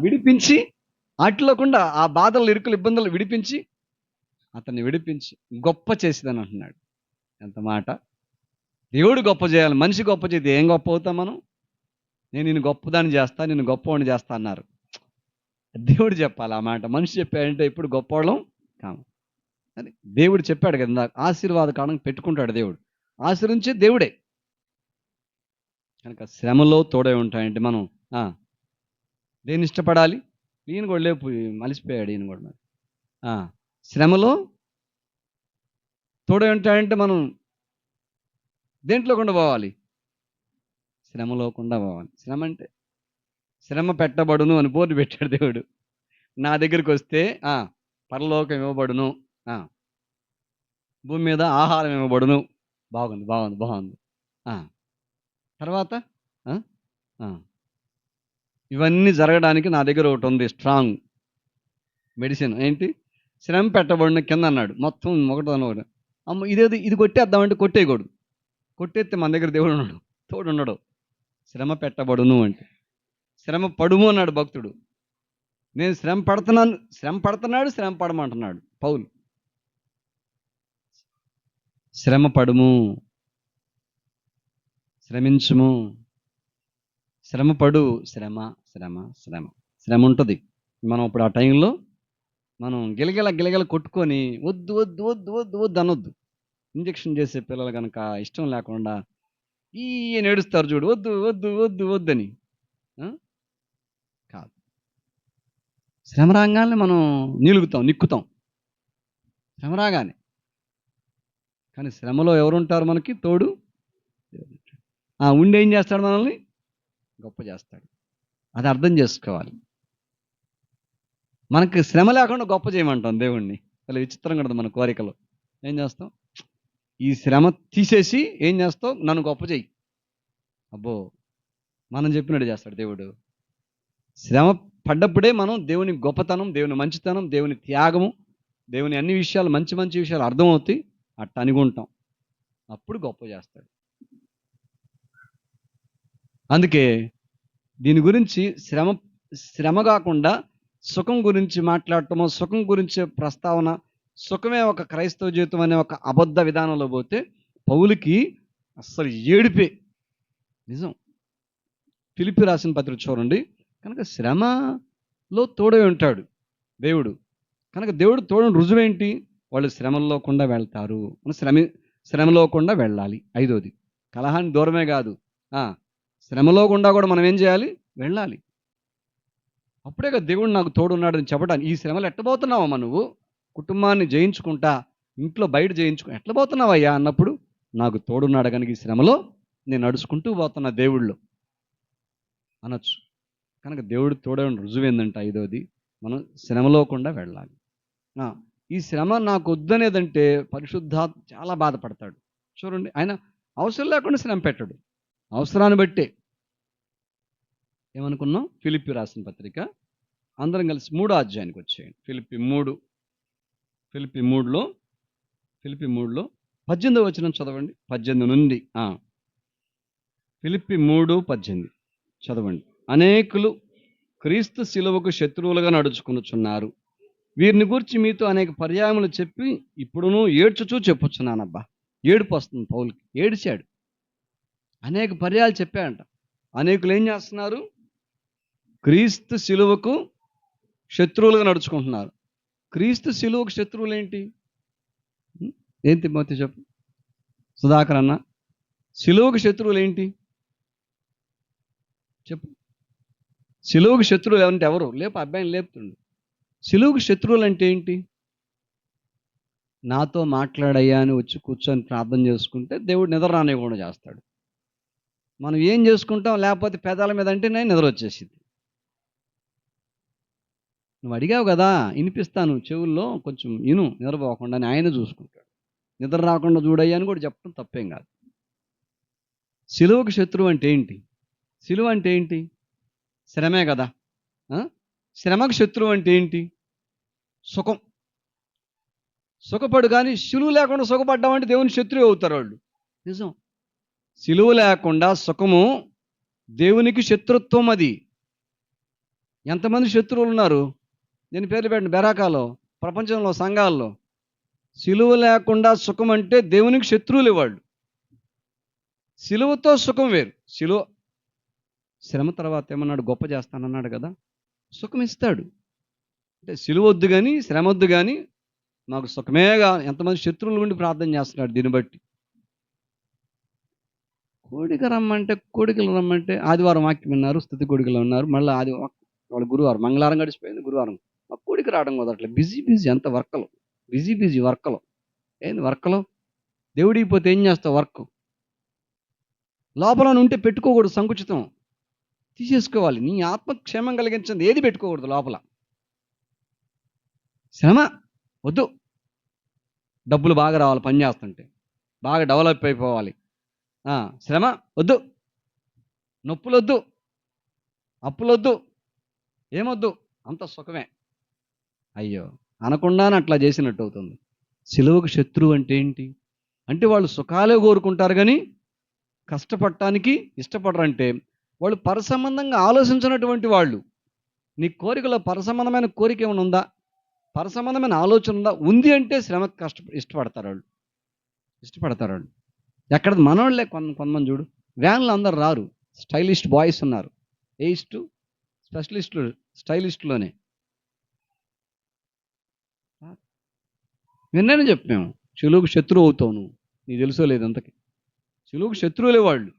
విడిపించి, అట్లకుండా ఆ బాధలు, ఇరుకులు, ఇబ్బందులు విడిపించి, అతన్ని విడిపించి గొప్ప చేసేదని అంటున్నాడు. ఎంత మాట! దేవుడు గొప్ప చేయాలి, మనిషి గొప్ప చేస్తే ఏం గొప్ప అవుతాం మనం? నేను నిన్ను గొప్పదాన్ని చేస్తా, నిన్ను గొప్పవాడిని చేస్తా అన్నారు. దేవుడు చెప్పాలి ఆ మాట. మనిషి చెప్పాడంటే ఇప్పుడు గొప్పవాళ్ళం కాము. అని దేవుడు చెప్పాడు కదా ఇందాక, ఆశీర్వాద కాలం పెట్టుకుంటాడు దేవుడు. ఆశీర్వించే దేవుడే. కనుక శ్రమలో తోడై ఉంటాయంటే మనం దేన్ని ఇష్టపడాలి? ఈయన కూడా లేపు మలిసిపోయాడు ఈయన కూడా మరి. శ్రమలో తోడై ఉంటాయంటే మనం దేంట్లో గుండా పోవాలి? శ్రమలో గుండా పోవాలి. శ్రమ అంటే శ్రమ పెట్టబడును అని బోర్డు పెట్టాడు దేవుడు. నా దగ్గరికి వస్తే పరలోకం ఇవ్వబడును, భూమి మీద ఆహారం ఇవ్వబడును. బాగుంది బాగుంది బాగుంది. తర్వాత ఇవన్నీ జరగడానికి నా దగ్గర ఒకటి ఉంది, స్ట్రాంగ్ మెడిసిన్. ఏంటి? శ్రమ పెట్టబడిన కింద అన్నాడు. మొత్తం ఒకటి అమ్మ ఇదేది, ఇది కొట్టేద్దామంటే కొట్టేయకూడదు. కొట్టేస్తే మన దగ్గర దేవుడు ఉన్నాడు, తోడు ఉన్నాడు. శ్రమ పెట్టబడును అంటే శ్రమ పడుము అన్నాడు భక్తుడు. నేను శ్రమ పడుతున్నాను, శ్రమ పడుతున్నాడు, శ్రమ పడమంటున్నాడు పౌలు. శ్రమ పడుము, శ్రమించుము, శ్రమ పడు. శ్రమ శ్రమ శ్రమ శ్రమ ఉంటుంది. మనం ఇప్పుడు ఆ టైంలో మనం గిలగిల కొట్టుకొని వద్దు వద్దు వద్దు వద్దు వద్దు అనొద్దు. ఇంజక్షన్ చేసే పిల్లలు కనుక ఇష్టం లేకుండా ఈయన ఏడుస్తారు చూడు, వద్దు వద్దు వద్దు వద్దని. కాదు, శ్రమ రాగానే మనం నిక్కుతాం శ్రమ రాగానే. కానీ శ్రమలో ఎవరుంటారు మనకి తోడు? ఉండి ఏం చేస్తాడు? మనల్ని గొప్ప చేస్తాడు. అది అర్థం చేసుకోవాలి. మనకి శ్రమ లేకుండా గొప్ప చేయమంటాం దేవుణ్ణి. అలా విచిత్రంగా ఉంటుంది మన కోరికలో. ఏం చేస్తాం? ఈ శ్రమ తీసేసి ఏం చేస్తావు? నన్ను గొప్ప చేయి. అబ్బో, మనం చెప్పినట్టు చేస్తాడు దేవుడు. శ్రమ పడ్డప్పుడే మనం దేవుని గొప్పతనం, దేవుని మంచితనం, దేవుని త్యాగము, దేవుని అన్ని విషయాలు, మంచి మంచి విషయాలు అర్థమవుతాయి. అట్ట అనుకుంటాం, అప్పుడు గొప్ప చేస్తాడు. అందుకే దీని గురించి శ్రమ కాకుండా సుఖం గురించి మాట్లాడటమో, సుఖం గురించి ప్రస్తావన, సుఖమే ఒక క్రైస్తవ జీవితం అనే ఒక అబద్ధ విధానంలో పోతే పౌలుకి అస్సలు ఏడిపే. నిజం. ఫిలిప్పీ రాసిన పత్రిక చూడండి. కనుక శ్రమలో తోడై ఉంటాడు దేవుడు. కనుక దేవుడు తోడని రుజువేంటి? వాళ్ళు శ్రమల్లోకుండా వెళ్తారు. శ్రమలో గుండా వెళ్ళాలి. 5వది, కలహాన్ని దూరమే కాదు, శ్రమలో గుండా కూడా మనం ఏం చేయాలి? వెళ్ళాలి. అప్పుడే కదా దేవుడు నాకు తోడున్నాడని చెప్పడానికి. ఈ శ్రమలు ఎట్టబోతున్నావమ్మా నువ్వు? కుటుంబాన్ని జయించుకుంటా, ఇంట్లో బయట ఎట్లబోతున్నావయ్యా అన్నప్పుడు నాకు తోడున్నాడు కనుక ఈ శ్రమలో నేను నడుచుకుంటూ పోతున్నా దేవుళ్ళు అనొచ్చు. కనుక దేవుడు తోడని రుజువు ఏంటంటే 5వది, మనం శ్రమలోకుండా వెళ్ళాలి. ఈ శ్రమ నాకు వద్దనేదంటే పరిశుద్ధాత్మ చాలా బాధపడతాడు. చూడండి, ఆయన అవసరం లేకుండా శ్రమ పెట్టడు, అవసరాన్ని బట్టే. ఏమనుకున్నాం? ఫిలిప్పీ రాసిన పత్రిక అందరం కలిసి 3వ అధ్యాయానికి వచ్చేయండి. ఫిలిప్పీ 3లో 18వ వచనం చదవండి. 18 నుండి ఫిలిప్పీ 3:18 చదవండి. అనేకులు క్రీస్తు శిలువకు శత్రువులుగా నడుచుకునుచున్నారు. వీరిని గురించి మీతో అనేక పర్యాయములు చెప్పి ఇప్పుడును ఏడ్చుచూ చెప్పుచున్నానబ్బా. ఏడుపు వస్తుంది పౌలుకి. ఏడిచాడు, అనేక పర్యాయాలు చెప్పాడంట. అనేకులు ఏం చేస్తున్నారు? క్రీస్తు శిలువకు శత్రువులుగా నడుచుకుంటున్నారు. క్రీస్తు శిలువకు శత్రువులు ఏంటి మోతి చెప్పు సుధాకర్ అన్న. శిలువకు శత్రువులు ఏంటి చెప్పు. శిలువకు శత్రువులు ఏమంటే ఎవరు? లేపు, అబ్బాయిని లేపుతుండు. శిలువకు శత్రువులు అంటే ఏంటి? నాతో మాట్లాడయ్యా అని వచ్చి కూర్చొని ప్రార్థన చేసుకుంటే దేవుడు నిద్ర రానివ్వకుండా చేస్తాడు. మనం ఏం చేసుకుంటాం? లేకపోతే పెదాల మీద అంటే నేను నిద్ర వచ్చేసింది. నువ్వు అడిగావు కదా, వినిపిస్తాను చెవుల్లో, కొంచెం నిద్రపోకుండా అని ఆయన చూసుకుంటాడు. నిద్ర రాకుండా చూడయ్యా అని కూడా చెప్పడం తప్పేం కాదు. శిలువకు శత్రువు అంటే ఏంటి? శిలువ అంటే ఏంటి? శ్రమే కదా. శ్రమకు శత్రువు అంటే ఏంటి? సుఖం. సుఖపడు, కానీ శిలువ లేకుండా సుఖపడ్డామంటే దేవుని శత్రువు అవుతారు వాళ్ళు. నిజం. శిలువ లేకుండా సుఖము దేవునికి శత్రుత్వం. అది ఎంతమంది శత్రువులు ఉన్నారు? నేను పేర్లు పెట్టిన బెరాకాలో, ప్రపంచంలో, సంఘాల్లో. శిలువ లేకుండా సుఖం అంటే దేవునికి శత్రువులు వాళ్ళు. శిలువతో సుఖం వేరు. శ్రమ తర్వాత ఏమన్నాడు? గొప్ప చేస్తానన్నాడు కదా. సుఖం ఇస్తాడు. అంటే సిలువ వద్దు కానీ, శ్రమ వద్దు కానీ, నాకు సుఖమేగా. ఎంతమంది శత్రువుల గుండి ప్రార్థన చేస్తున్నాడు దీన్ని బట్టి. కోడిక రమ్మంటే, కోడికలు రమ్మంటే ఆదివారం వాక్యం విన్నారు, స్తుతి కోడికలు ఉన్నారు. మళ్ళీ వాళ్ళు గురువారం, మంగళవారం గడిచిపోయింది, గురువారం ఆ కోడిక రావడం కుదరట్లే. బిజీ అంత వర్కలు, బిజీ వర్కలు. ఏంది వర్కలు? దేవుడికి పోతే ఏం చేస్తావు? వర్క్ లోపల ఉంటే పెట్టుకోకూడదు, సంకుచితం తీసేసుకోవాలి. నీ ఆత్మక్షేమం కలిగించింది ఏది పెట్టుకోకూడదు లోపల. శ్రమ వద్దు, డబ్బులు బాగా రావాలి, పని చేస్తుంటే బాగా డెవలప్ అయిపోవాలి. శ్రమ వద్దు, నొప్పులొద్దు, అప్పులొద్దు, ఏమొద్దు, అంత సుఖమే. అయ్యో అనకుండానే అట్లా చేసినట్టు అవుతుంది. సిలువకు శత్రువు అంటే ఏంటి? అంటే వాళ్ళు సుఖాలే కోరుకుంటారు కానీ కష్టపడటానికి ఇష్టపడరంటే వాళ్ళు పరసంబంధంగా ఆలోచించినటువంటి వాళ్ళు. నీ కోరికలో పరసంబంధమైన కోరిక ఏమైనా ఉందా? పరసంబంధమైన ఆలోచన ఉందా? ఉంది అంటే శ్రమకు ఇష్టపడతారు వాళ్ళు. ఎక్కడ మనోళ్ళే కొంతమంది చూడు, వ్యాన్లు అందరు రారు, స్టైలిస్ట్ బాయ్స్ ఉన్నారు. స్పెషలిస్టులు స్టైలిస్టులోనే నిన్ననే చెప్పాము, చెలువుకు శత్రువు అవుతావు నువ్వు. నీకు తెలుసో లేదు అంతకి. చెలువుకు శత్రువులే వాళ్ళు.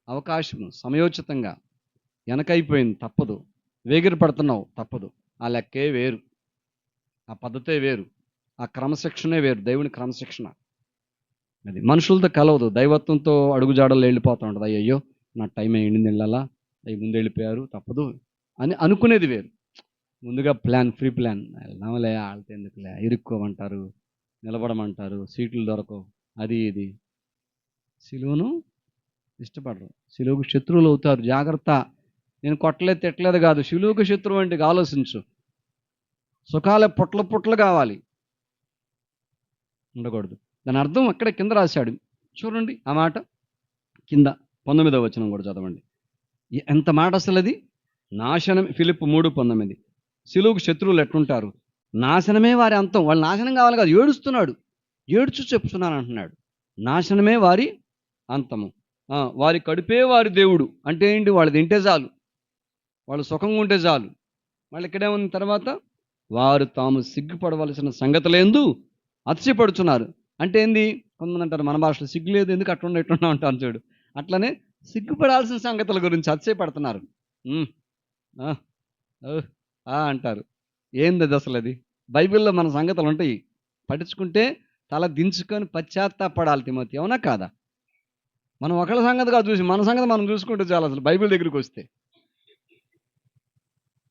అవకాశం సమయోచితంగా వెనకైపోయింది, తప్పదు. వేగిరి పడుతున్నావు, తప్పదు. ఆ లెక్కే వేరు, ఆ పద్ధతే వేరు, ఆ క్రమశిక్షణే వేరు. దేవుని క్రమశిక్షణ అది మనుషులతో కలవదు. దైవత్వంతో అడుగుజాడలు వెళ్ళిపోతూ ఉంటుంది. అయ్యో నా టైం అయ్యింది వెళ్ళాలా, అవి ముందు వెళ్ళిపోయారు, తప్పదు అని అనుకునేది వేరు. ముందుగా ప్రీ ప్లాన్ వెళ్దాంలే, వాళ్ళతో ఎందుకులే, ఇరుక్కోమంటారు, నిలబడమంటారు, సీట్లు దొరకవు, అది ఇది. సిలువను ఇష్టపడరు, సిలువకు శత్రువులు అవుతారు. జాగ్రత్త. నేను కొట్టలేదు తిట్టలేదు కాదు, సిలువకు శత్రువు అంటే ఆలోచించు. సుఖాలే పుట్ల కావాలి, ఉండకూడదు. దాని అర్థం అక్కడ కింద రాశాడు చూడండి, ఆ మాట కింద 19వ వచనం కూడా చదవండి. ఎంత మాట అసలు అది! నాశనం. ఫిలిప్పు 3:19. సిలువకు శత్రువులు ఎట్లుంటారు? నాశనమే వారి అంతం. వాళ్ళు నాశనం కావాలి కాదు, ఏడుస్తున్నాడు, ఏడుచు చెప్తున్నాను అంటున్నాడు. నాశనమే వారి అంతము, వారి కడుపే వారి దేవుడు. అంటే ఏంటి? వాళ్ళు తింటే చాలు, వాళ్ళు సుఖంగా ఉంటే చాలు. వాళ్ళు ఇక్కడే ఉన్న తర్వాత వారు తాము సిగ్గుపడవలసిన సంగతులేందు అతిశయపడుచున్నారు. అంటే ఏంది? కొంతమంది అంటారు మన భాషలో, సిగ్గు లేదు ఎందుకు అట్లుండా ఇట్లున్నా అంటాను చూడు. అట్లనే సిగ్గుపడాల్సిన సంగతుల గురించి అతిశయపడుతున్నారు. అంటారు. ఏంది అది అసలు? అది బైబిల్లో మన సంగతులు ఉంటాయి, పట్టించుకుంటే తల దించుకొని పశ్చాత్తాపడాలి తిమోతి, అవునా కాదా? మనం ఒకళ్ళ సంగతిగా చూసి మన సంగతి మనం చూసుకుంటే చాలా. అసలు బైబిల్ దగ్గరికి వస్తే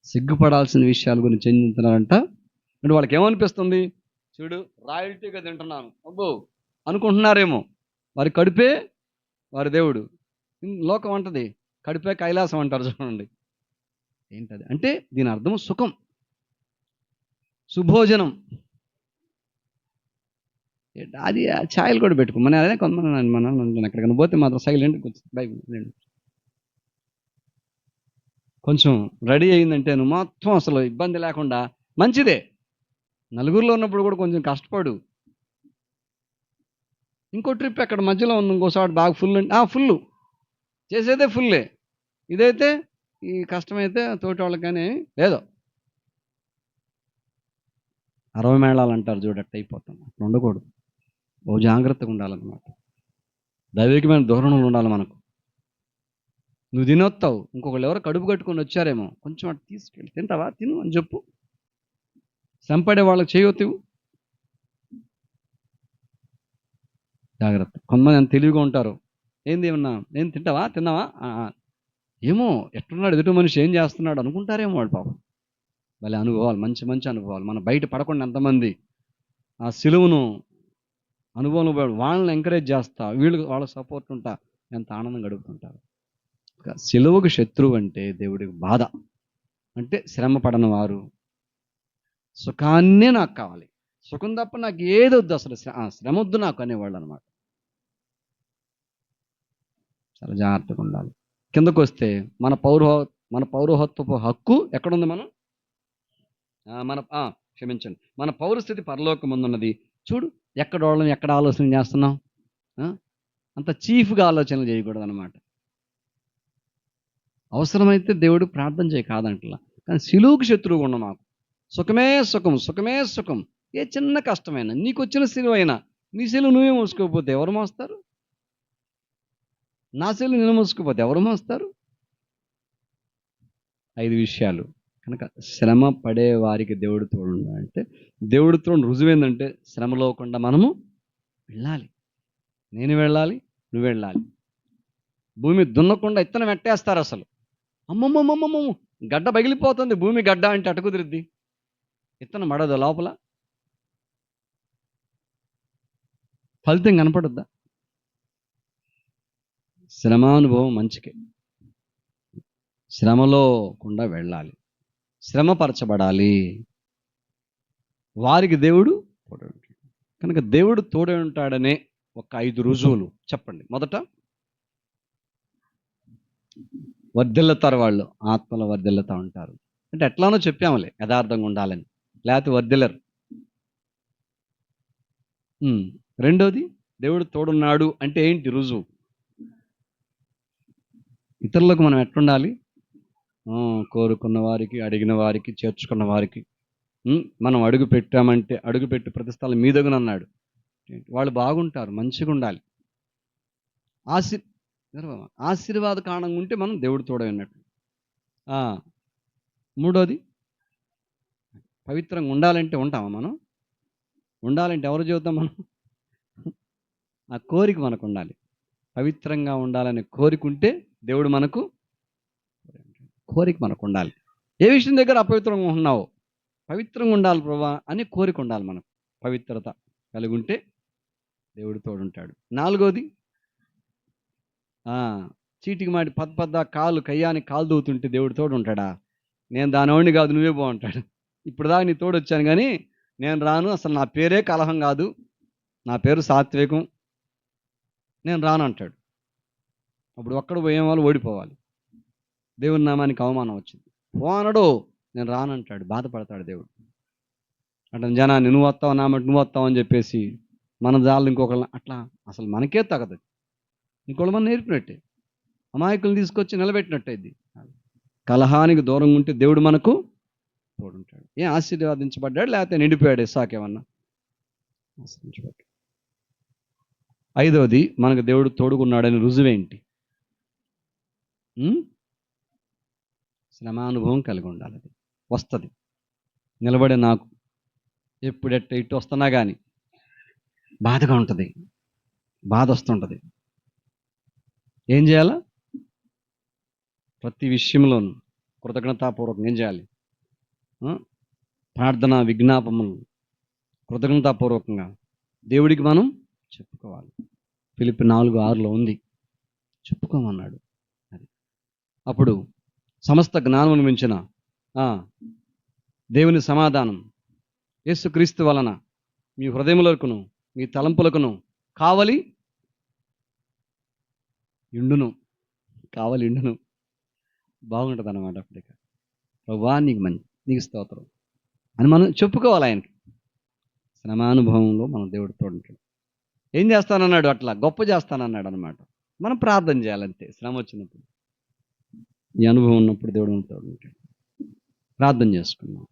సిగ్గుపడాల్సిన విషయాల గురించి ఏం చెప్తున్నారంట అంటే వాళ్ళకి ఏమనిపిస్తుంది? చూడు, రాయల్టీగా తింటున్నాను అబ్బో అనుకుంటున్నారేమో. వారి కడుపే వారి దేవుడు. లోకం అంటది కడుపే కైలాసం అంటారు చూడండి. ఏంటది అంటే? దీని అర్థం సుఖం, సుభోజనం. అది ఛాయలు కూడా పెట్టుకో. మన అదే కొంతమంది మనం ఎక్కడికైనా పోతే మాత్రం సైలెంట్గా వచ్చి బైబిల్ కొంచెం రెడీ అయిందంటే నువ్వు మొత్తం అసలు ఇబ్బంది లేకుండా మంచిదే. నలుగురిలో ఉన్నప్పుడు కూడా కొంచెం కష్టపడు. ఇంకో ట్రిప్ ఎక్కడ మధ్యలో ఉంది, ఇంకోసారి బాగా ఫుల్ ఫుల్ చేసేదే ఫుల్లే. ఇదైతే ఈ కష్టమైతే తోటి వాళ్ళకి కానీ లేదో 60 మేళాలు అంటారు చూడట్టు అయిపోతాం. అట్లా ఉండకూడదు. ఓ జాగ్రత్తగా ఉండాలన్నమాట. దైవికమైన ధోరణులు ఉండాలి మనకు. నువ్వు తినొస్తావు, ఇంకొకళ్ళు ఎవరో కడుపు కట్టుకొని వచ్చారేమో, కొంచెం అటు తీసుకెళ్ళి తింటావా, తిను అని చెప్పు. సంపడే వాళ్ళకి చేయొత్తివు. జాగ్రత్త. కొంతమంది ఎంత తెలివిగా ఉంటారు. ఏంది ఏమన్నా, ఏం తిన్నావా ఏమో ఎట్లున్నాడు ఎదుటి మనిషి, ఏం చేస్తున్నాడు అనుకుంటారేమో వాడు. పాపం వాళ్ళ అనుభవాలు, మంచి మంచి అనుభవాలు. మన బయట పడకుండా ఎంతమంది ఆ సిలువను అనుభవం వాళ్ళని ఎంకరేజ్ చేస్తా, వాళ్ళ సపోర్ట్ ఉంటా, ఎంత ఆనందం గడుపుతుంటారు. సిలువకు శత్రువు అంటే దేవుడికి బాధ. అంటే శ్రమ పడని వారు, సుఖాన్నే నాకు కావాలి, సుఖం తప్ప నాకు ఏది వద్దు, అసలు శ్రమ వద్దు నాకు అనేవాళ్ళు అనమాట. చాలా జాగ్రత్తగా ఉండాలి. కిందకు వస్తే మన పౌరహత్వపు హక్కు ఎక్కడుంది? క్షమించండి, మన పౌరస్థితి పరలోకం ముందున్నది. చూడు, ఎక్కడ ఆలోచన చేస్తున్నాం? అంత చీఫ్గా ఆలోచనలు చేయకూడదు అనమాట. అవసరమైతే దేవుడు ప్రార్థన చేయి కాదంటలా, కానీ సిలువుకు శత్రువుగా ఉన్న మాకు సుఖమే సుఖం, సుఖమే సుఖం. ఏ చిన్న కష్టమైనా, నీకు వచ్చిన సిలువ అయినా, నీ సిలువ నువ్వే మోసుకోకపోతే ఎవరు మోస్తారు? నా సిలువ నేను మోసుకోకపోతే ఎవరు మోస్తారు? 5 విషయాలు. కనుక శ్రమ పడే వారికి దేవుడు తోడుండా అంటే, దేవుడు తోడు రుజువు ఏంటంటే, శ్రమలోకుండా మనము వెళ్ళాలి. నేను వెళ్ళాలి, నువ్వు వెళ్ళాలి. భూమి దున్నకుండా ఇత్తనం పెట్టేస్తారు అసలు. అమ్మమ్మమ్మమ్మమ్మ, గడ్డ పగిలిపోతుంది. భూమి గడ్డ అంటే అటు కుదిరిద్ది, ఇత్తనం పడదు లోపల, ఫలితం కనపడుద్దా? శ్రమానుభవం మంచికే. శ్రమలో కుండా వెళ్ళాలి, శ్రమపరచబడాలి. వారికి దేవుడు తోడై ఉంటాడు. కనుక దేవుడు తోడై ఉంటాడనే ఒక 5 రుజువులు చెప్పండి. మొదట, వర్ధిల్లుతారు వాళ్ళు, ఆత్మలో వర్ధిల్లుతూ ఉంటారు. అంటే ఎట్లానో చెప్పాములే, యథార్థంగా ఉండాలని, లేకపోతే వర్ధిల్లరు. రెండోది, దేవుడు తోడున్నాడు అంటే ఏంటి రుజువు? ఇతరులకు మనం ఎట్లుండాలి? కోరుకున్న వారికి, అడిగిన వారికి, చేర్చుకున్న వారికి. మనం అడుగు పెట్టామంటే అడుగుపెట్టి ప్రతి స్థలం మీదగునన్నాడు. వాళ్ళు బాగుంటారు, మంచిగా ఉండాలి. ఆశీర్వాద కారణంగా ఉంటే మనం దేవుడు తోడై ఉన్నట్టు. మూడోది, పవిత్రంగా ఉండాలంటే ఉంటామా మనం? ఉండాలంటే ఎవరు చెబుతాం మనం? ఆ కోరిక మనకు ఉండాలి. పవిత్రంగా ఉండాలనే కోరిక ఉంటే దేవుడు మనకు, కోరిక మనకు ఉండాలి. ఏ విషయం దగ్గర అపవిత్రంగా ఉన్నావో, పవిత్రంగా ఉండాలి ప్రభా అని కోరిక ఉండాలి మనకు. పవిత్రత కలిగి ఉంటే దేవుడు తోడుంటాడు. నాలుగోది, చీటికి మాటి పద్ద కాలు కయ్యానికి కాలు దూతుంటే దేవుడు తోడు ఉంటాడా? నేను దానివాడిని కాదు, నువ్వే బాగుంటాడు. ఇప్పుడు దాకా నీ తోడు వచ్చాను కానీ నేను రాను, అసలు నా పేరే కలహం కాదు, నా పేరు సాత్వికం, నేను రాను అంటాడు. అప్పుడు ఒక్కడ పోయే వాళ్ళు ఓడిపోవాలి. దేవుని నామానికి అవమానం వచ్చింది. పోనడు, నేను రానంటాడు, బాధపడతాడు దేవుడు. అంటే జనాన్ని నువ్వు వస్తావు, నామంటే నువ్వు వస్తావు అని చెప్పేసి మన జాలు ఇంకొకళ్ళ అట్లా అసలు మనకే తగదు. ఇంకోళ్ళ మనం నేర్పినట్టే, అమాయకులను తీసుకొచ్చి నిలబెట్టినట్టే. ఇది కలహానికి దూరంగా ఉంటే దేవుడు మనకు తోడుంటాడు. ఆశీర్వాదించబడ్డాడు, లేకపోతే నిండిపోయాడు ఇస్సాకేమన్నా? ఆశీర్వించబడ్డాడు. ఐదవది, మనకు దేవుడు తోడుకున్నాడని రుజువేంటి? శ్రమానుభవం కలిగి ఉండాలి. అది వస్తుంది. నిలబడే నాకు ఎప్పుడెట్ట ఇటు వస్తున్నా కానీ బాధగా ఉంటుంది, బాధ వస్తుంటుంది. ఏం చేయాలా? ప్రతి విషయంలోనూ కృతజ్ఞతాపూర్వకంగా ఏం చేయాలి? ప్రార్థన విజ్ఞాపములు కృతజ్ఞతాపూర్వకంగా దేవుడికి మనం చెప్పుకోవాలి. ఫిలిప్పి 4:6 ఉంది, చెప్పుకోమన్నాడు. అది అప్పుడు సమస్త జ్ఞానమును మించిన దేవుని సమాధానం యేసుక్రీస్తు వలన మీ హృదయములకును మీ తలంపులకును కావలి ఇండును, కావలి ఇండును. బాగుంటుంది అన్నమాట. అప్పటిక ప్రభువా నీకు నీకు స్తోత్రం అని మనం చెప్పుకోవాలి ఆయనకి. శ్రమానుభవంలో మనం దేవుడు తోడుంటాడు. ఏం చేస్తానన్నాడు? అట్లా గొప్ప చేస్తానన్నాడు అనమాట. మనం ప్రార్థన చేయాలంతే. శ్రమ వచ్చినప్పుడు, ఈ అనుభవం ఉన్నప్పుడు దేవుడు తోడుంటాడు. ప్రార్థన చేసుకున్నాం.